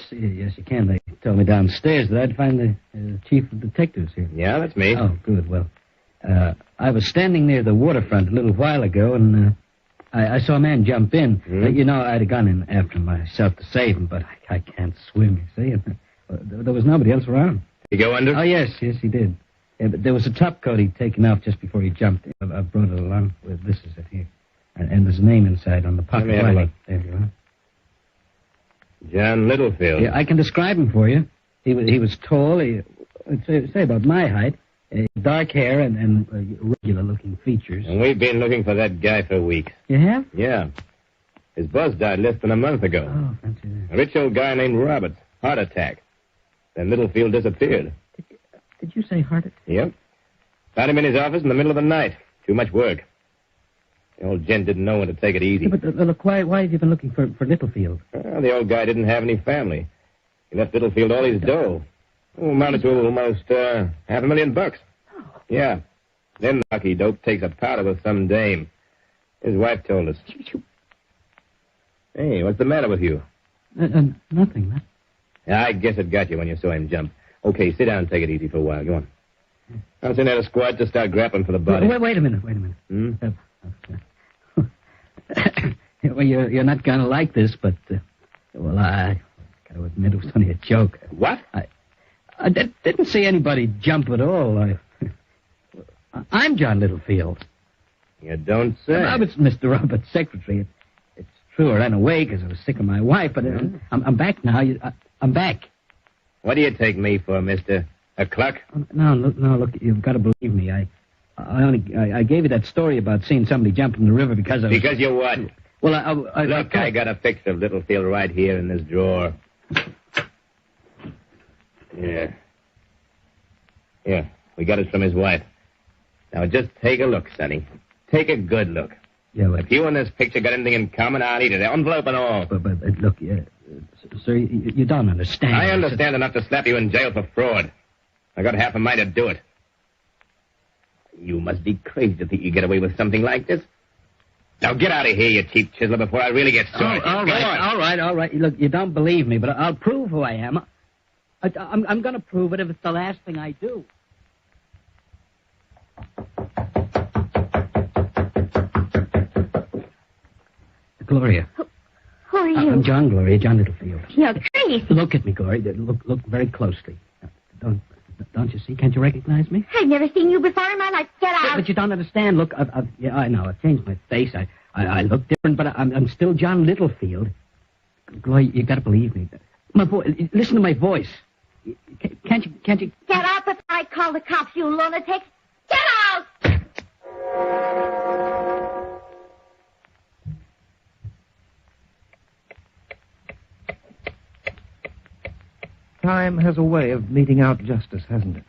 you can. They told me downstairs that I'd find the chief of detectives here. Yeah, that's me. Oh, good. Well, I was standing near the waterfront a little while ago, and I saw a man jump in. I'd have gone in after him myself to save him, but I can't swim, you see. And, there was nobody else around. Did he go under? Oh, yes, he did. But there was a top coat he'd taken off just before he jumped in. I brought it along. Well, this is it here. And there's a name inside on the pocket. Let me have a look. There you are. John Littlefield. Yeah, I can describe him for you. He was tall. I'd say about my height. Dark hair and regular-looking features. And we've been looking for that guy for weeks. You have? Yeah. His boss died less than a month ago. Oh, fancy that. A rich old guy named Roberts. Heart attack. Then Littlefield disappeared. Did you say heart attack? Yep. Found him in his office in the middle of the night. Too much work. The old gent didn't know when to take it easy. Yeah, but look, why have you been looking for Littlefield? Well, the old guy didn't have any family. He left Littlefield all his dough. Amounted to almost $500,000. Yeah. Then the lucky dope takes a powder with some dame. His wife told us. Hey, what's the matter with you? Nothing, man. Yeah, I guess it got you when you saw him jump. Okay, sit down and take it easy for a while. Go on. I'll send out a squad to start grappling for the body. Wait a minute. Well, you're not going to like this, but, I got to admit it was only a joke. What? I didn't see anybody jump at all. I'm John Littlefield. You don't say. I was Mr. Roberts' secretary. It's true, I ran away because I was sick of my wife, but I'm back now. I'm back. What do you take me for, mister? A cluck? No, look, you've got to believe me. I gave you that story about seeing somebody jump in the river because I was... Because you what? Well, Look, I got a picture of Littlefield right here in this drawer. Yeah. Here, we got it from his wife. Now, just take a look, Sonny. Take a good look. Yeah, If you and this picture got anything in common, I'll eat it. Envelope and all. But look, sir, you don't understand. I understand enough to slap you in jail for fraud. I got half a mind to do it. You must be crazy to think you get away with something like this. Now get out of here, you cheap chiseler, before I really get sore. All right. Look, you don't believe me, but I'll prove who I am. I'm going to prove it if it's the last thing I do. Gloria. Who are you? I'm John, Gloria, John Littlefield. You're crazy. Look at me, Gloria. Look very closely. Don't you see? Can't you recognize me? I've never seen you before in my life. Get out. But you don't understand. Look, yeah, I know. I've changed my face. I look different, but I'm still John Littlefield. Gloria, you got to believe me. My voice. Listen to my voice. Can't you? Get out before I call the cops, you lunatics. Get out! Time has a way of meting out justice, hasn't it?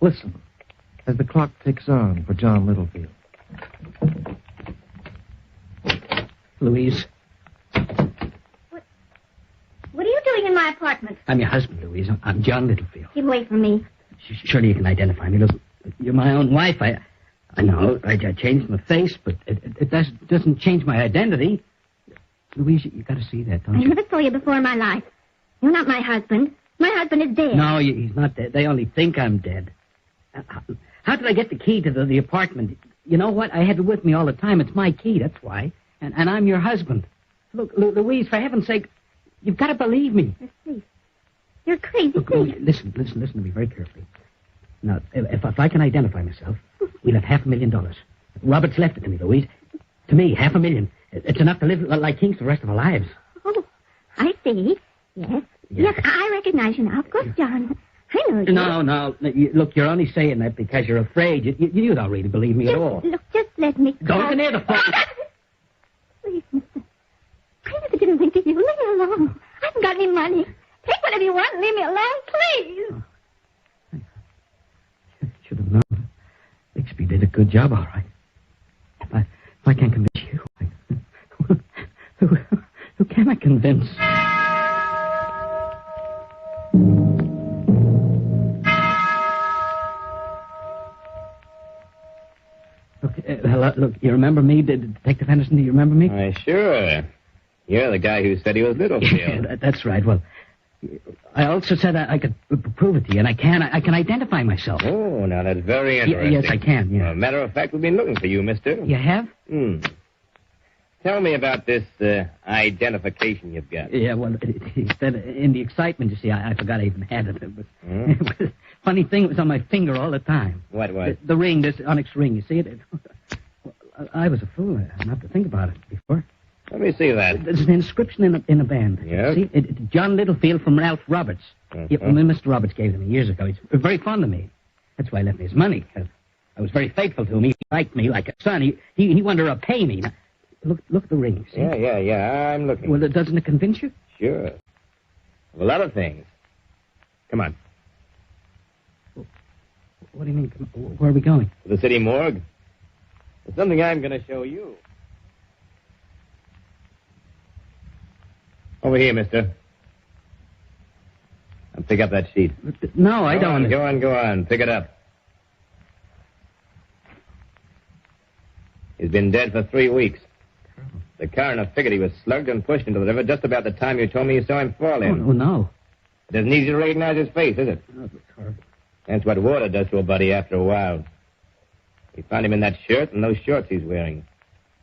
Listen, as the clock ticks on for John Littlefield. Louise. What are you doing in my apartment? I'm your husband, Louise. I'm John Littlefield. Keep away from me. Surely you can identify me. Look, you're my own wife. I know. I changed my face, but it doesn't change my identity. Louise, you got to see that, don't I you? never saw you before in my life. You're not my husband. My husband is dead. No, he's not dead. They only think I'm dead. How did I get the key to the apartment? You know what? I have it with me all the time. It's my key, that's why. And I'm your husband. Look, Louise, for heaven's sake, you've got to believe me. You're crazy. Look, listen to me very carefully. Now, if I can identify myself, we'll have $500,000. Robert's left it to me, Louise. To me, $500,000. It's enough to live like kings the rest of our lives. Oh, I see. Yes, I recognize you now. Of course, John. I know you. No. Look, you're only saying that because you're afraid. You don't really believe me at all. Look, just let me go. Don't come near the phone. Please, mister. I never did anything to you. Leave me alone. I haven't got any money. Take whatever you want and leave me alone, please. Should have known. Bixby did a good job, all right. If I can't convince you, who can I convince? Look, you remember me, Detective Henderson? Do you remember me? Why, sure. You're the guy who said he was Littlefield. Yeah, that's right. Well, I also said I could prove it to you, and I can identify myself. Oh, now that's very interesting. Yes, I can, yeah. Well, matter of fact, we've been looking for you, mister. You have? Tell me about this identification you've got. Yeah, well, in the excitement, you see, I forgot I even had it. But funny thing, it was on my finger all the time. What was? The ring, this onyx ring. You see it? I was a fool not to think about it before. Let me see that. There's an inscription in a band. Yeah? See, it's John Littlefield from Ralph Roberts. Mr. Roberts gave it to me years ago. He's very fond of me. That's why he left me his money. I was very faithful to him. He liked me like a son. He wanted to repay me. Now, look at the ring. See? Yeah. I'm looking. Well, doesn't it convince you? Sure. Of a lot of things. Come on. What do you mean? Where are we going? To the city morgue. There's something I'm going to show you. Over here, mister. Now pick up that sheet. No, I don't. Go on. Pick it up. He's been dead for 3 weeks. The coroner figured he was slugged and pushed into the river just about the time you told me you saw him fall in. Oh, no. It isn't easy to recognize his face, is it? No, it's horrible. That's what water does to a body after a while. We found him in that shirt and those shorts he's wearing.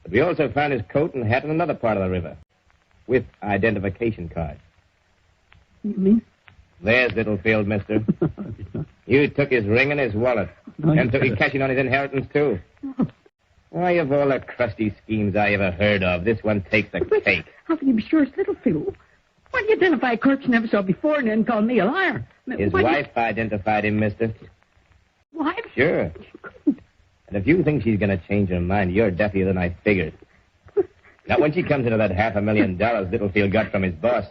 But we also found his coat and hat in another part of the river, with identification cards. You mean? There's Littlefield, mister. You took his ring and his wallet. No, And took his cashing on his inheritance, too. Why, of all the crusty schemes I ever heard of, this one takes the cake. How can you be sure it's Littlefield? Why do you identify a corpse you never saw before and then call me a liar? His Why do you- wife identified him, mister. Wife? Sure. And if you think she's going to change her mind, you're deafier than I figured. Not when she comes into that $500,000 Littlefield got from his boss.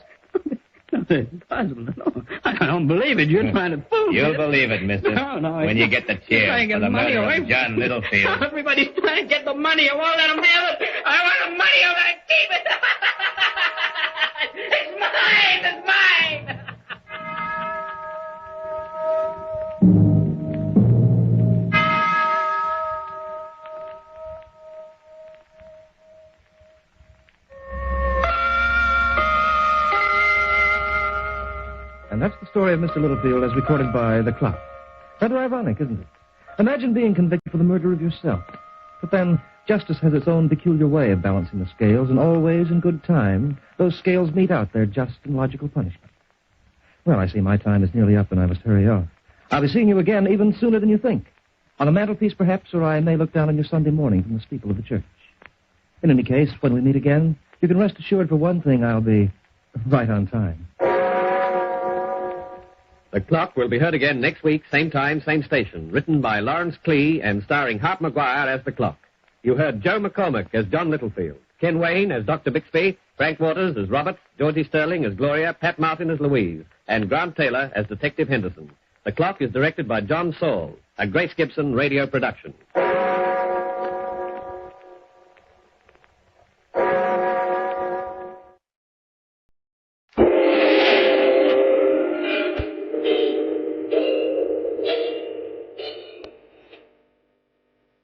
It's impossible. No, I don't believe it. You're trying to fool me. You'll believe it, mister. No, when you get the You're trying cheer to for get the money murder away of John Littlefield. Everybody's trying to get the money. I won't let them have it. I want the money. I want to keep it. It's mine. It's mine. And that's the story of Mr. Littlefield as recorded by the clock. Rather ironic, isn't it? Imagine being convicted for the murder of yourself. But then, justice has its own peculiar way of balancing the scales, and always in good time, those scales mete out their just and logical punishment. Well, I see my time is nearly up and I must hurry off. I'll be seeing you again even sooner than you think. On a mantelpiece, perhaps, or I may look down on you Sunday morning from the steeple of the church. In any case, when we meet again, you can rest assured for one thing, I'll be right on time. The Clock will be heard again next week, same time, same station. Written by Lawrence Clee and starring Hart McGuire as the Clock. You heard Joe McCormick as John Littlefield, Ken Wayne as Dr. Bixby, Frank Waters as Robert, Georgie Sterling as Gloria, Pat Martin as Louise, and Grant Taylor as Detective Henderson. The Clock is directed by John Saul, a Grace Gibson radio production.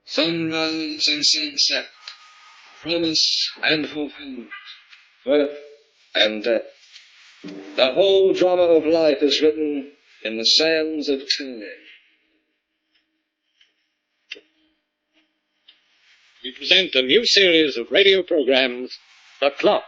Sunrise and sunset, promise and fulfillment, birth and death. The whole drama of life is written in the sands of time. We present a new series of radio programs, The Clock.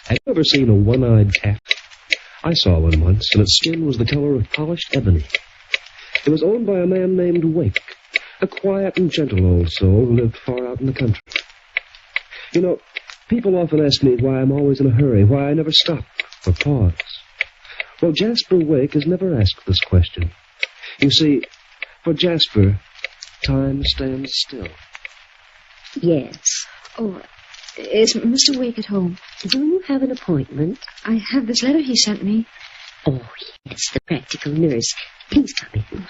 Have you ever seen a one-eyed cat? I saw one once, and its skin was the color of polished ebony. It was owned by a man named Wake, a quiet and gentle old soul who lived far out in the country. You know, people often ask me why I'm always in a hurry, why I never stop or pause. Well, Jasper Wake has never asked this question. You see, for Jasper, time stands still. Yes. Oh, is Mr. Wake at home? Do you have an appointment? I have this letter he sent me. Oh, yes, the practical nurse. Please come in.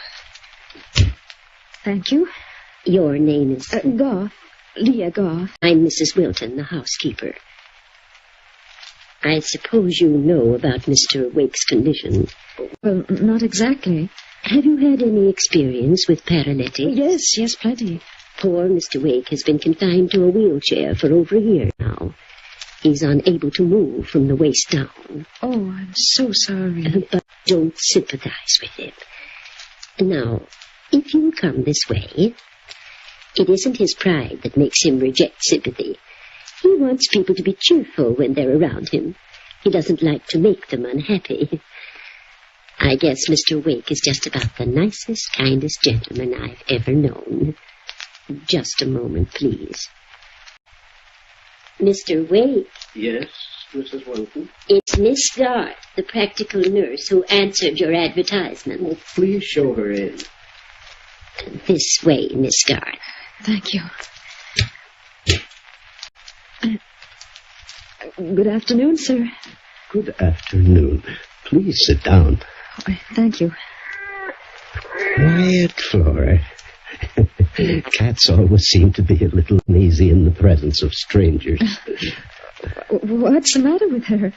Thank you. Your name is? Goff. Leah Goff. I'm Mrs. Wilton, the housekeeper. I suppose you know about Mr. Wake's condition. Well, not exactly. Have you had any experience with paralytics? Yes, plenty. Poor Mr. Wake has been confined to a wheelchair for over a year now. He's unable to move from the waist down. Oh, I'm so sorry. But don't sympathize with him. Now, if you'll come this way, it isn't his pride that makes him reject sympathy. He wants people to be cheerful when they're around him. He doesn't like to make them unhappy. I guess Mr. Wake is just about the nicest, kindest gentleman I've ever known. Just a moment, please. Mr. Wake. Yes, Mrs. Wilton? It's Miss Garth, the practical nurse who answered your advertisement. Oh, please show her in. This way, Miss Garth. Thank you. Good afternoon, sir. Good afternoon. Please sit down. Thank you. Quiet, Flora. Cats always seem to be a little uneasy in the presence of strangers. What's the matter with her?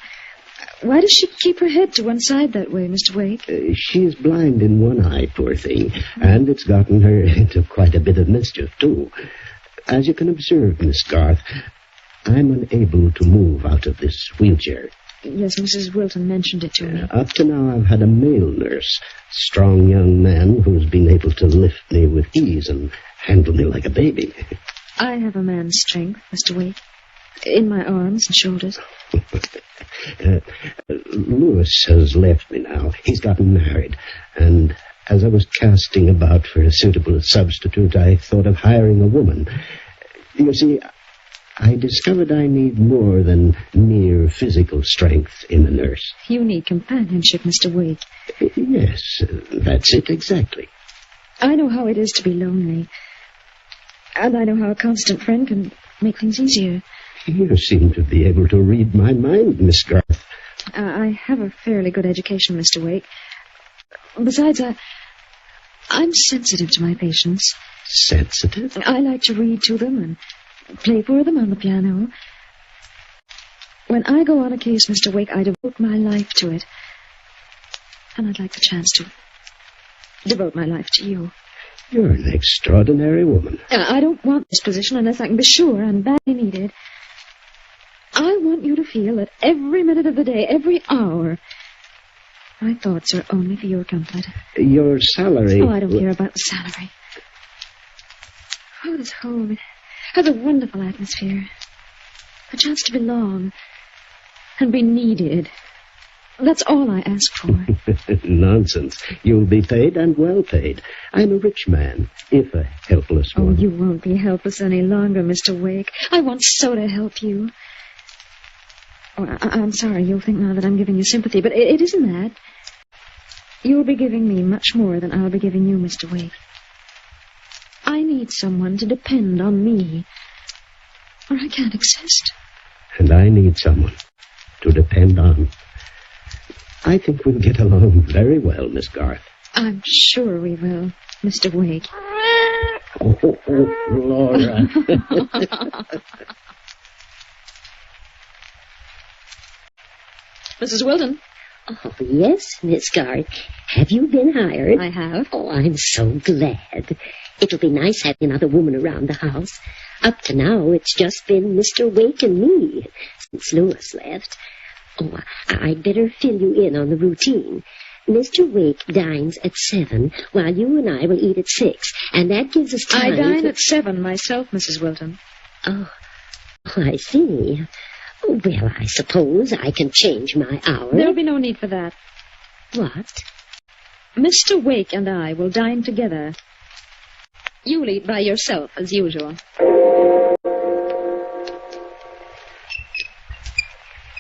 Why does she keep her head to one side that way, Mr. Wake? She's blind in one eye, poor thing, and it's gotten her into quite a bit of mischief, too. As you can observe, Miss Garth, I'm unable to move out of this wheelchair. Yes, Mrs. Wilton mentioned it to me. Up to now, I've had a male nurse, strong young man who's been able to lift me with ease and handle me like a baby. I have a man's strength, Mr. Wake, in my arms and shoulders. Lewis has left me now. He's gotten married, and as I was casting about for a suitable substitute, I thought of hiring a woman. You see, I discovered I need more than mere physical strength in a nurse. You need companionship, Mr. Wake. Yes, that's it exactly. I know how it is to be lonely. And I know how a constant friend can make things easier. You seem to be able to read my mind, Miss Garth. I have a fairly good education, Mr. Wake. Besides, I'm sensitive to my patients. Sensitive? I like to read to them and play for them on the piano. When I go on a case, Mr. Wake, I devote my life to it. And I'd like the chance to devote my life to you. You're an extraordinary woman. I don't want this position unless I can be sure I'm badly needed. I want you to feel that every minute of the day, every hour, my thoughts are only for your comfort. Your salary... Oh, I don't care about the salary. Oh, this home, it has a wonderful atmosphere. A chance to belong and be needed. That's all I ask for. Nonsense. You'll be paid and well paid. I'm a rich man, if a helpless one. Oh, you won't be helpless any longer, Mr. Wake. I want so to help you. Oh, I'm sorry you'll think now that I'm giving you sympathy, but it isn't that. You'll be giving me much more than I'll be giving you, Mr. Wake. I need someone to depend on me, or I can't exist. And I need someone to depend on. I think we'll get along very well, Miss Garth. I'm sure we will, Mr. Wake. Oh, Laura. Mrs. Wilton. Oh, yes, Miss Garth. Have you been hired? I have. Oh, I'm so glad. It'll be nice having another woman around the house. Up to now, it's just been Mr. Wake and me, since Lewis left. Oh, I'd better fill you in on the routine. Mr. Wake dines at 7, while you and I will eat at 6, and that gives us time I dine at 7 myself, Mrs. Wilton. Oh, I see. Oh, well, I suppose I can change my hour. There'll be no need for that. What? Mr. Wake and I will dine together. You'll eat by yourself, as usual.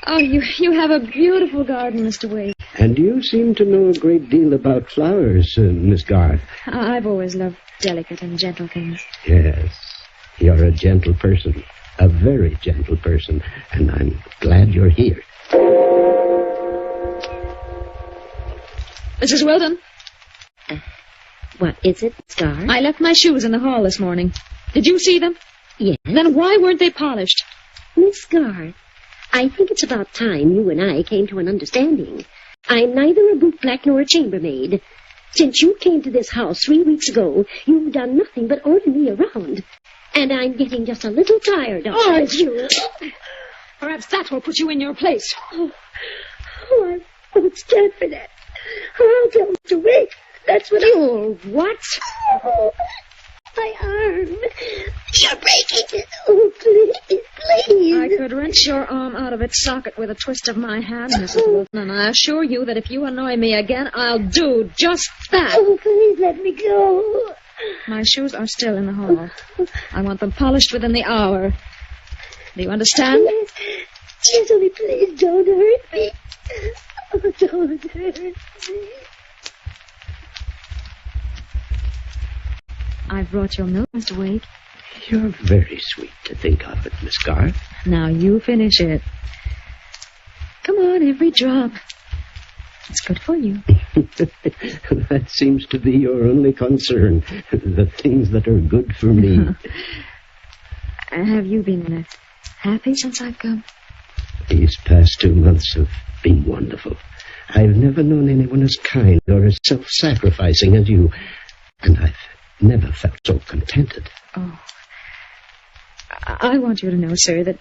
Oh, you have a beautiful garden, Mr. Wake. And you seem to know a great deal about flowers, Miss Garth. I've always loved delicate and gentle things. Yes, you're a gentle person. A very gentle person. And I'm glad you're here. Mrs. Wilton? What is it, Miss Garth? I left my shoes in the hall this morning. Did you see them? Yes. Then why weren't they polished? Miss Garth, I think it's about time you and I came to an understanding. I'm neither a bootblack nor a chambermaid. Since you came to this house 3 weeks ago, you've done nothing but order me around. And I'm getting just a little tired of you. Perhaps that will put you in your place. I won't stand for that. I'll tell Mr. Wake. That's what You'll what? Oh, my arm. You're breaking it. Oh, please, please. I could wrench your arm out of its socket with a twist of my hand, Mrs. Wilton, and I assure you that if you annoy me again, I'll do just that. Oh, please let me go. My shoes are still in the hall. I want them polished within the hour. Do you understand? Yes. Yes, only please don't hurt me. Oh, don't hurt me. I've brought your milk, Mr. Wake. You're very sweet to think of it, Miss Garth. Now you finish it. Come on, every drop. It's good for you. That seems to be your only concern. The things that are good for me. Have you been happy since I've come? These past 2 months have been wonderful. I've never known anyone as kind or as self-sacrificing as you. And I've never felt so contented. Oh. I want you to know, sir, that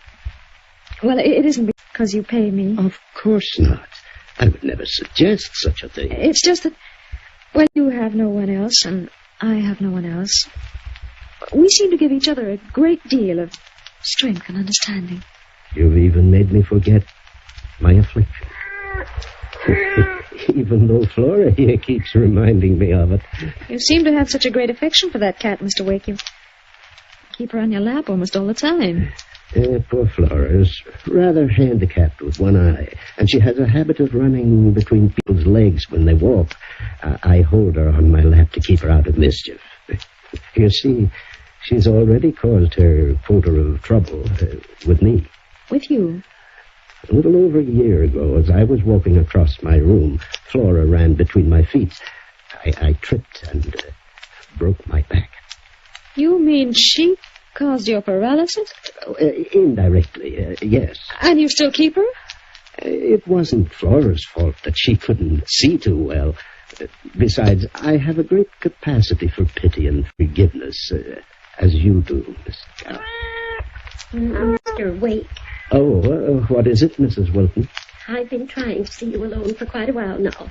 Well, it isn't because you pay me. Of course not. I would never suggest such a thing. It's just that, well, you have no one else, and I have no one else. We seem to give each other a great deal of strength and understanding. You've even made me forget my affliction. Even though Flora here keeps reminding me of it. You seem to have such a great affection for that cat, Mr. Wake. You keep her on your lap almost all the time. Poor Flora is rather handicapped with one eye, and she has a habit of running between people's legs when they walk. I hold her on my lap to keep her out of mischief. You see, she's already caused her quota of trouble with me. With you? A little over a year ago, as I was walking across my room, Flora ran between my feet. I tripped and broke my back. You mean she caused your paralysis? Indirectly, yes. And you still keep her? It wasn't Flora's fault that she couldn't see too well. Besides, I have a great capacity for pity and forgiveness, as you do, Miss Carroll. Mr. Wake. Oh, what is it, Mrs. Wilton? I've been trying to see you alone for quite a while now.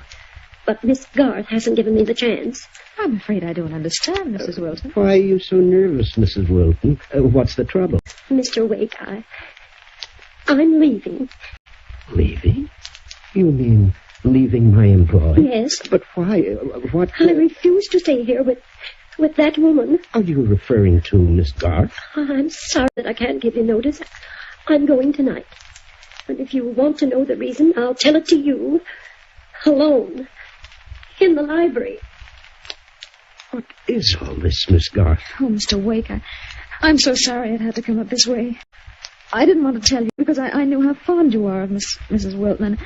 But Miss Garth hasn't given me the chance. I'm afraid I don't understand, Mrs. Wilton. Why are you so nervous, Mrs. Wilton? What's the trouble? Mr. Wake, I'm leaving. Leaving? You mean leaving my employ? Yes. But why? What? I refuse to stay here with that woman. Are you referring to Miss Garth? I'm sorry that I can't give you notice. I'm going tonight. And if you want to know the reason, I'll tell it to you. Alone. In the library. What is all this, Miss Garth? Oh, Mr. Wake, I'm so sorry it had to come up this way. I didn't want to tell you because I knew how fond you are of Mrs. Wilton. And,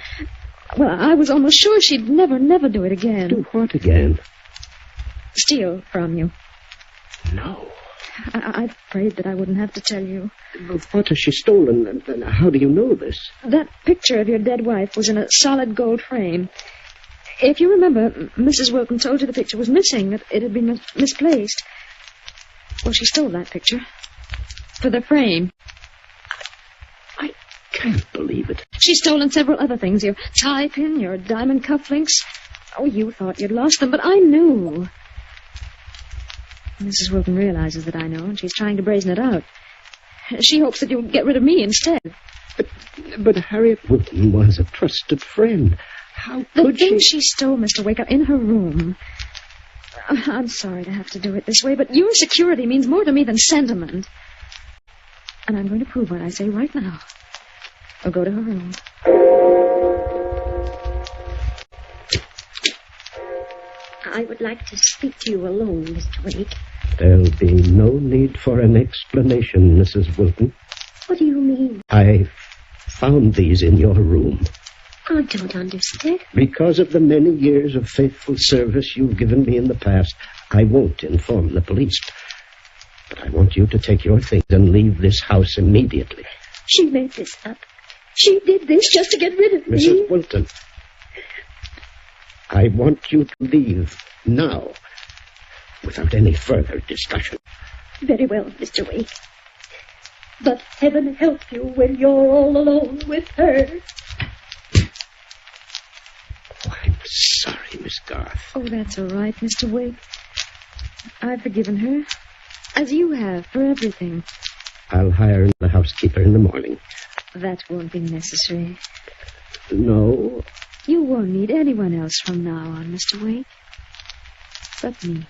well, I was almost sure she'd never do it again. Do what again? Steal from you. No. I prayed that I wouldn't have to tell you. But what has she stolen? And how do you know this? That picture of your dead wife was in a solid gold frame. If you remember, Mrs. Wilton told you the picture was missing, that it had been misplaced. Well, she stole that picture. For the frame. I can't believe it. She's stolen several other things. Your tie pin, your diamond cufflinks. Oh, you thought you'd lost them, but I knew. Mrs. Wilton realizes that I know, and she's trying to brazen it out. She hopes that you'll get rid of me instead. But Harriet Wilton was a trusted friend. How could the thing she stole, Mr. Wake, are in her room. I'm sorry to have to do it this way, but your security means more to me than sentiment. And I'm going to prove what I say right now. I'll go to her room. I would like to speak to you alone, Mr. Wake. There'll be no need for an explanation, Mrs. Wilton. What do you mean? I found these in your room. I don't understand. Because of the many years of faithful service you've given me in the past, I won't inform the police. But I want you to take your things and leave this house immediately. She made this up. She did this just to get rid of me. Mrs. Wilton, I want you to leave now, without any further discussion. Very well, Mr. Wake. But heaven help you when you're all alone with her. I'm sorry, Miss Garth. Oh, that's all right, Mr. Wake. I've forgiven her, as you have, for everything. I'll hire the housekeeper in the morning. That won't be necessary. No? You won't need anyone else from now on, Mr. Wake. But me.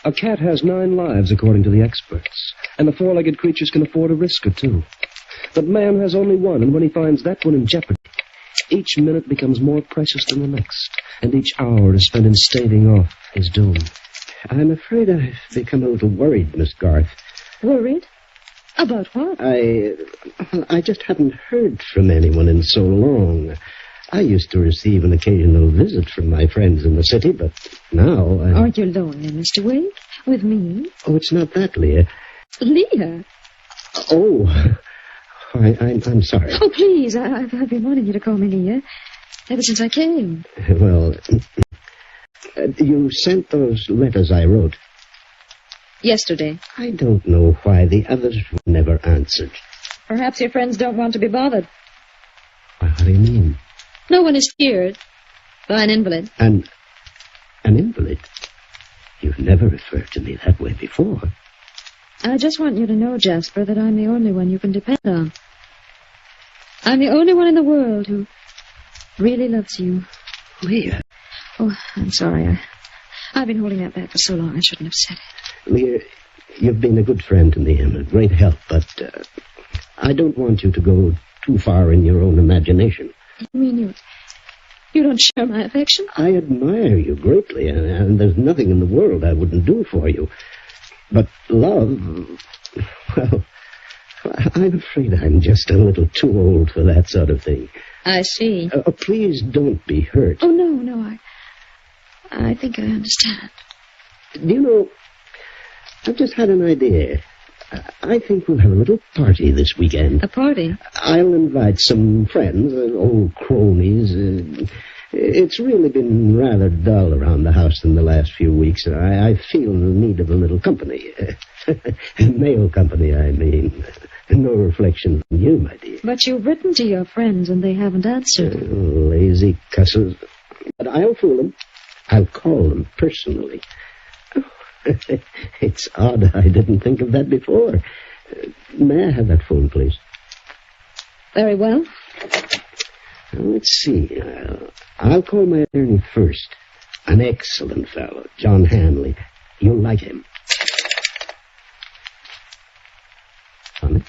A cat has 9 lives, according to the experts, and the 4-legged creatures can afford a risk or 2. But man has only one, and when he finds that one in jeopardy, each minute becomes more precious than the next, and each hour is spent in staving off his doom. I'm afraid I've become a little worried, Miss Garth. Worried? About what? I just haven't heard from anyone in so long. I used to receive an occasional visit from my friends in the city, but now Aren't you lonely, Mr. Wake? With me? Oh, it's not that, Leah. Leah? Oh, I'm sorry. Oh, please. I've been wanting you to call me Leah ever since I came. Well, you sent those letters I wrote. Yesterday. I don't know why the others never answered. Perhaps your friends don't want to be bothered. What do you mean? No one is feared by an invalid. An invalid? You've never referred to me that way before. I just want you to know, Jasper, that I'm the only one you can depend on. I'm the only one in the world who really loves you. Leah. Oh, I'm sorry. I've been holding that back for so long I shouldn't have said it. Leah, you've been a good friend to me and a great help, but I don't want you to go too far in your own imagination. You mean you don't share my affection? I admire you greatly, and there's nothing in the world I wouldn't do for you. But love, well, I'm afraid I'm just a little too old for that sort of thing. I see. Please don't be hurt. Oh, no, I think I understand. Do you know, I've just had an idea. I think we'll have a little party this weekend. A party? I'll invite some friends, old cronies. It's really been rather dull around the house in the last few weeks. I feel the need of a little company. Male company, I mean. No reflection from you, my dear. But you've written to your friends and they haven't answered. Lazy cusses. But I'll fool them. I'll call them personally. It's odd I didn't think of that before. May I have that phone, please? Very well. Let's see. I'll call my attorney first. An excellent fellow, John Hanley. You'll like him. Honey?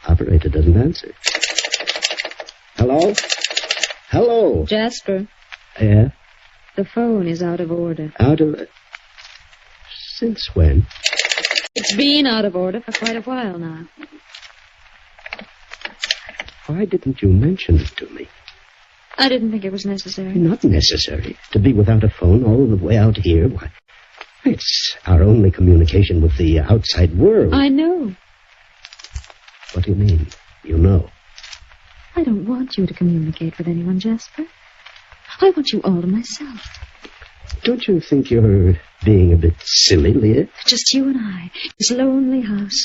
Operator doesn't answer. Hello? Hello? Jasper. Yeah? The phone is out of order. Out of... Since when? It's been out of order for quite a while now. Why didn't you mention it to me? I didn't think it was necessary. Not necessary. To be without a phone all the way out here, why, it's our only communication with the outside world. I know. What do you mean, you know? I don't want you to communicate with anyone, Jasper. I want you all to myself. Don't you think you're being a bit silly, Leah? Just you and I. This lonely house.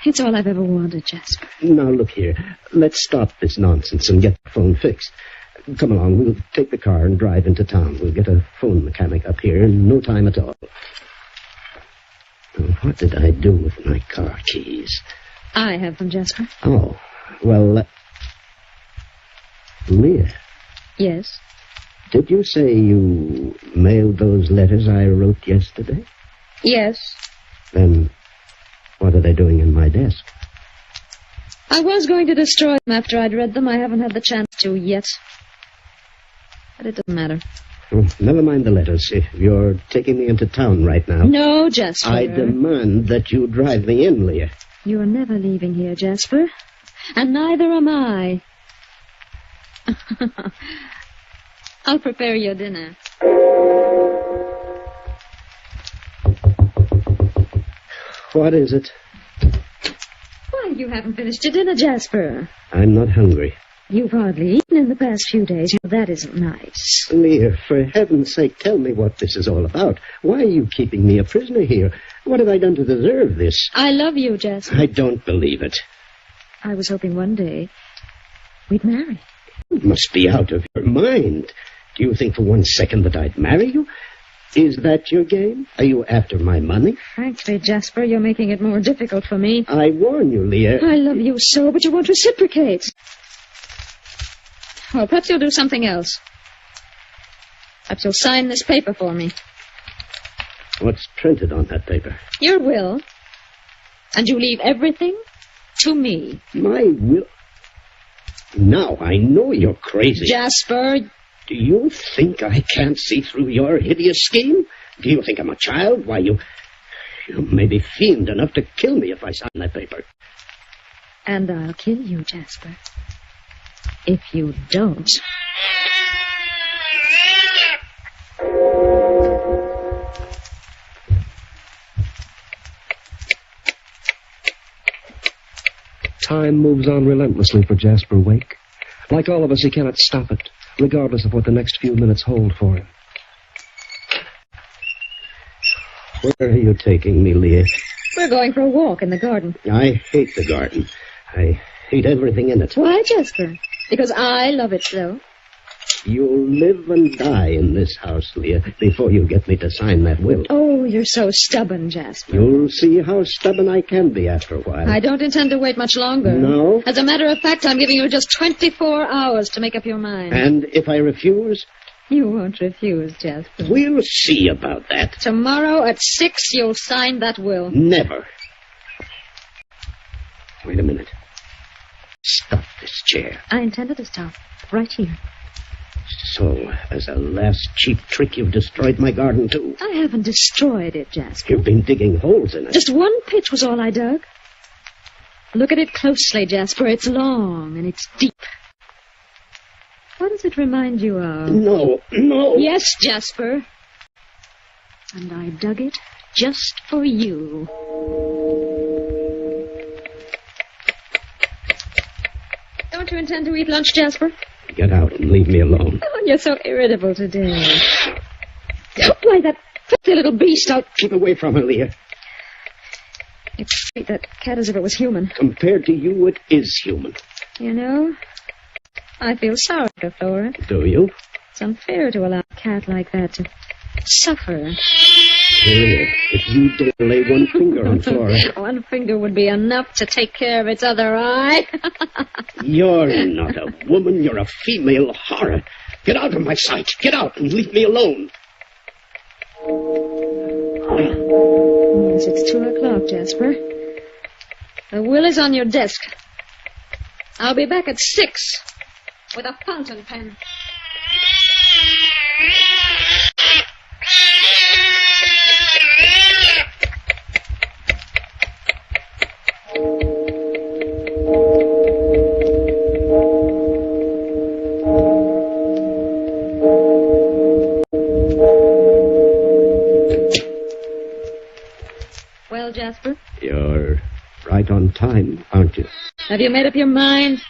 It's all I've ever wanted, Jasper. Now, look here. Let's stop this nonsense and get the phone fixed. Come along. We'll take the car and drive into town. We'll get a phone mechanic up here in no time at all. What did I do with my car keys? I have them, Jasper. Oh, well, Leah. Yes? Did you say you mailed those letters I wrote yesterday? Yes. Then what are they doing in my desk? I was going to destroy them after I'd read them. I haven't had the chance to yet. But it doesn't matter. Oh, never mind the letters. If you're taking me into town right now... No, Jasper. I demand that you drive me in, Leah. You're never leaving here, Jasper. And neither am I. I'll prepare your dinner. What is it? Why, you haven't finished your dinner, Jasper. I'm not hungry. You've hardly eaten in the past few days. You know, that isn't nice. Leah, for heaven's sake, tell me what this is all about. Why are you keeping me a prisoner here? What have I done to deserve this? I love you, Jasper. I don't believe it. I was hoping one day we'd marry. You must be out of your mind. Do you think for 1 second that I'd marry you? Is that your game? Are you after my money? Frankly, Jasper, you're making it more difficult for me. I warn you, Leah. I love you so, but you won't reciprocate. Well, perhaps you'll do something else. Perhaps you'll sign this paper for me. What's printed on that paper? Your will. And you leave everything to me. My will? Now I know you're crazy. Jasper. Do you think I can't see through your hideous scheme? Do you think I'm a child? Why, you may be fiend enough to kill me if I sign that paper. And I'll kill you, Jasper. If you don't. Time moves on relentlessly for Jasper Wake. Like all of us, he cannot stop it, regardless of what the next few minutes hold for him. Where are you taking me, Leah? We're going for a walk in the garden. I hate the garden. I hate everything in it. Why, Jasper? Because I love it so. You'll live and die in this house, Leah, before you get me to sign that will. Oh, you're so stubborn, Jasper. You'll see how stubborn I can be after a while. I don't intend to wait much longer. No? As a matter of fact, I'm giving you just 24 hours to make up your mind. And if I refuse? You won't refuse, Jasper. We'll see about that. Tomorrow at 6, you'll sign that will. Never. Wait a minute. Stop this chair. I intended to stop right here. So, as a last cheap trick, you've destroyed my garden, too. I haven't destroyed it, Jasper. You've been digging holes in it. Just one pitch was all I dug. Look at it closely, Jasper. It's long and it's deep. What does it remind you of? No. Yes, Jasper. And I dug it just for you. Don't you intend to eat lunch, Jasper? Get out and leave me alone. Oh, you're so irritable today. Why, that filthy little beast. I'll keep away from her, Leah. It's treat that cat as if it was human. Compared to you, it is human. You know, I feel sorry for Flora. Do you? It's unfair to allow a cat like that to suffer. Leah, if you dare lay one finger on Flora... One finger would be enough to take care of its other eye. You're not a woman. You're a female horror. Get out of my sight. Get out and leave me alone. Yes, it's 2:00, Jasper. The will is on your desk. I'll be back at 6 with a fountain pen. Well, Jasper? You're right on time, aren't you? Have you made up your mind?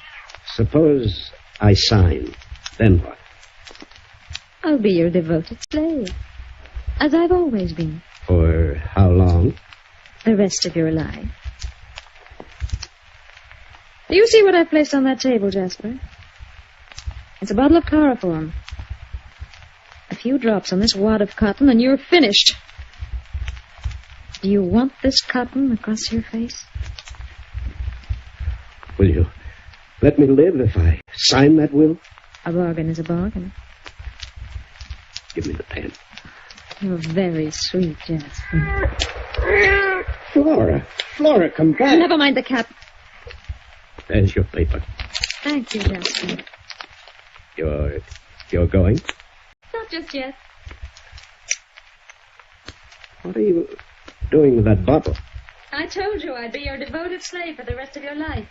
Suppose I sign. Then what? I'll be your devoted slave. As I've always been. For how long? The rest of your life. Do you see what I've placed on that table, Jasper? It's a bottle of chloroform. A few drops on this wad of cotton and you're finished. Do you want this cotton across your face? Will you let me live if I sign that will? A bargain is a bargain. Give me the pen. You're very sweet, Jasper. Flora, come back. Never mind the cap. There's your paper. Thank you, Jasper. You're going? Not just yet. What are you doing with that bottle? I told you I'd be your devoted slave for the rest of your life.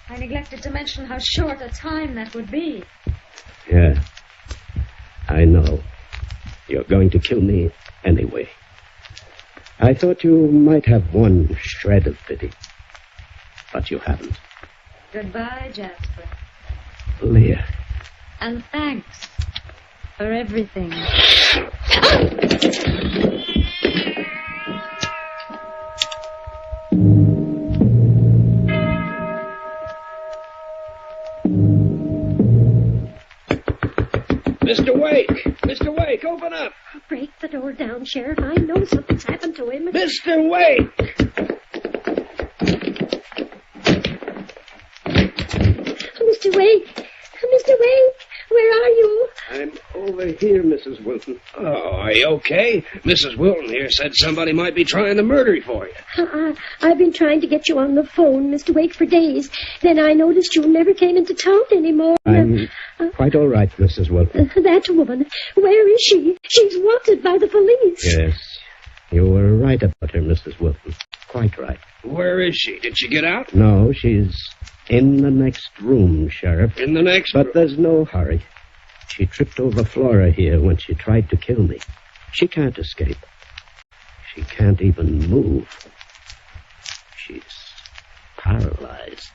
I neglected to mention how short a time that would be. Yeah, I know. You're going to kill me anyway. I thought you might have one shred of pity, but you haven't. Goodbye, Jasper. Leah. And thanks for everything. Mr. Wake! Mr. Wake, open up! Break the door down, Sheriff. I know something's happened to him. Mr. Wake! Mr. Wake! Mr. Wake! Where are you? I'm over here, Mrs. Wilton. Oh, are you okay? Mrs. Wilton here said somebody might be trying to murder for you. I've been trying to get you on the phone, Mr. Wake, for days. Then I noticed you never came into town anymore. I'm quite all right, Mrs. Wilton. That woman, where is she? She's wanted by the police. Yes, you were right about her, Mrs. Wilton. Quite right. Where is she? Did she get out? No, she's in the next room, Sheriff. In the next But there's no hurry. She tripped over Flora here when she tried to kill me. She can't escape. She can't even move. She's paralyzed.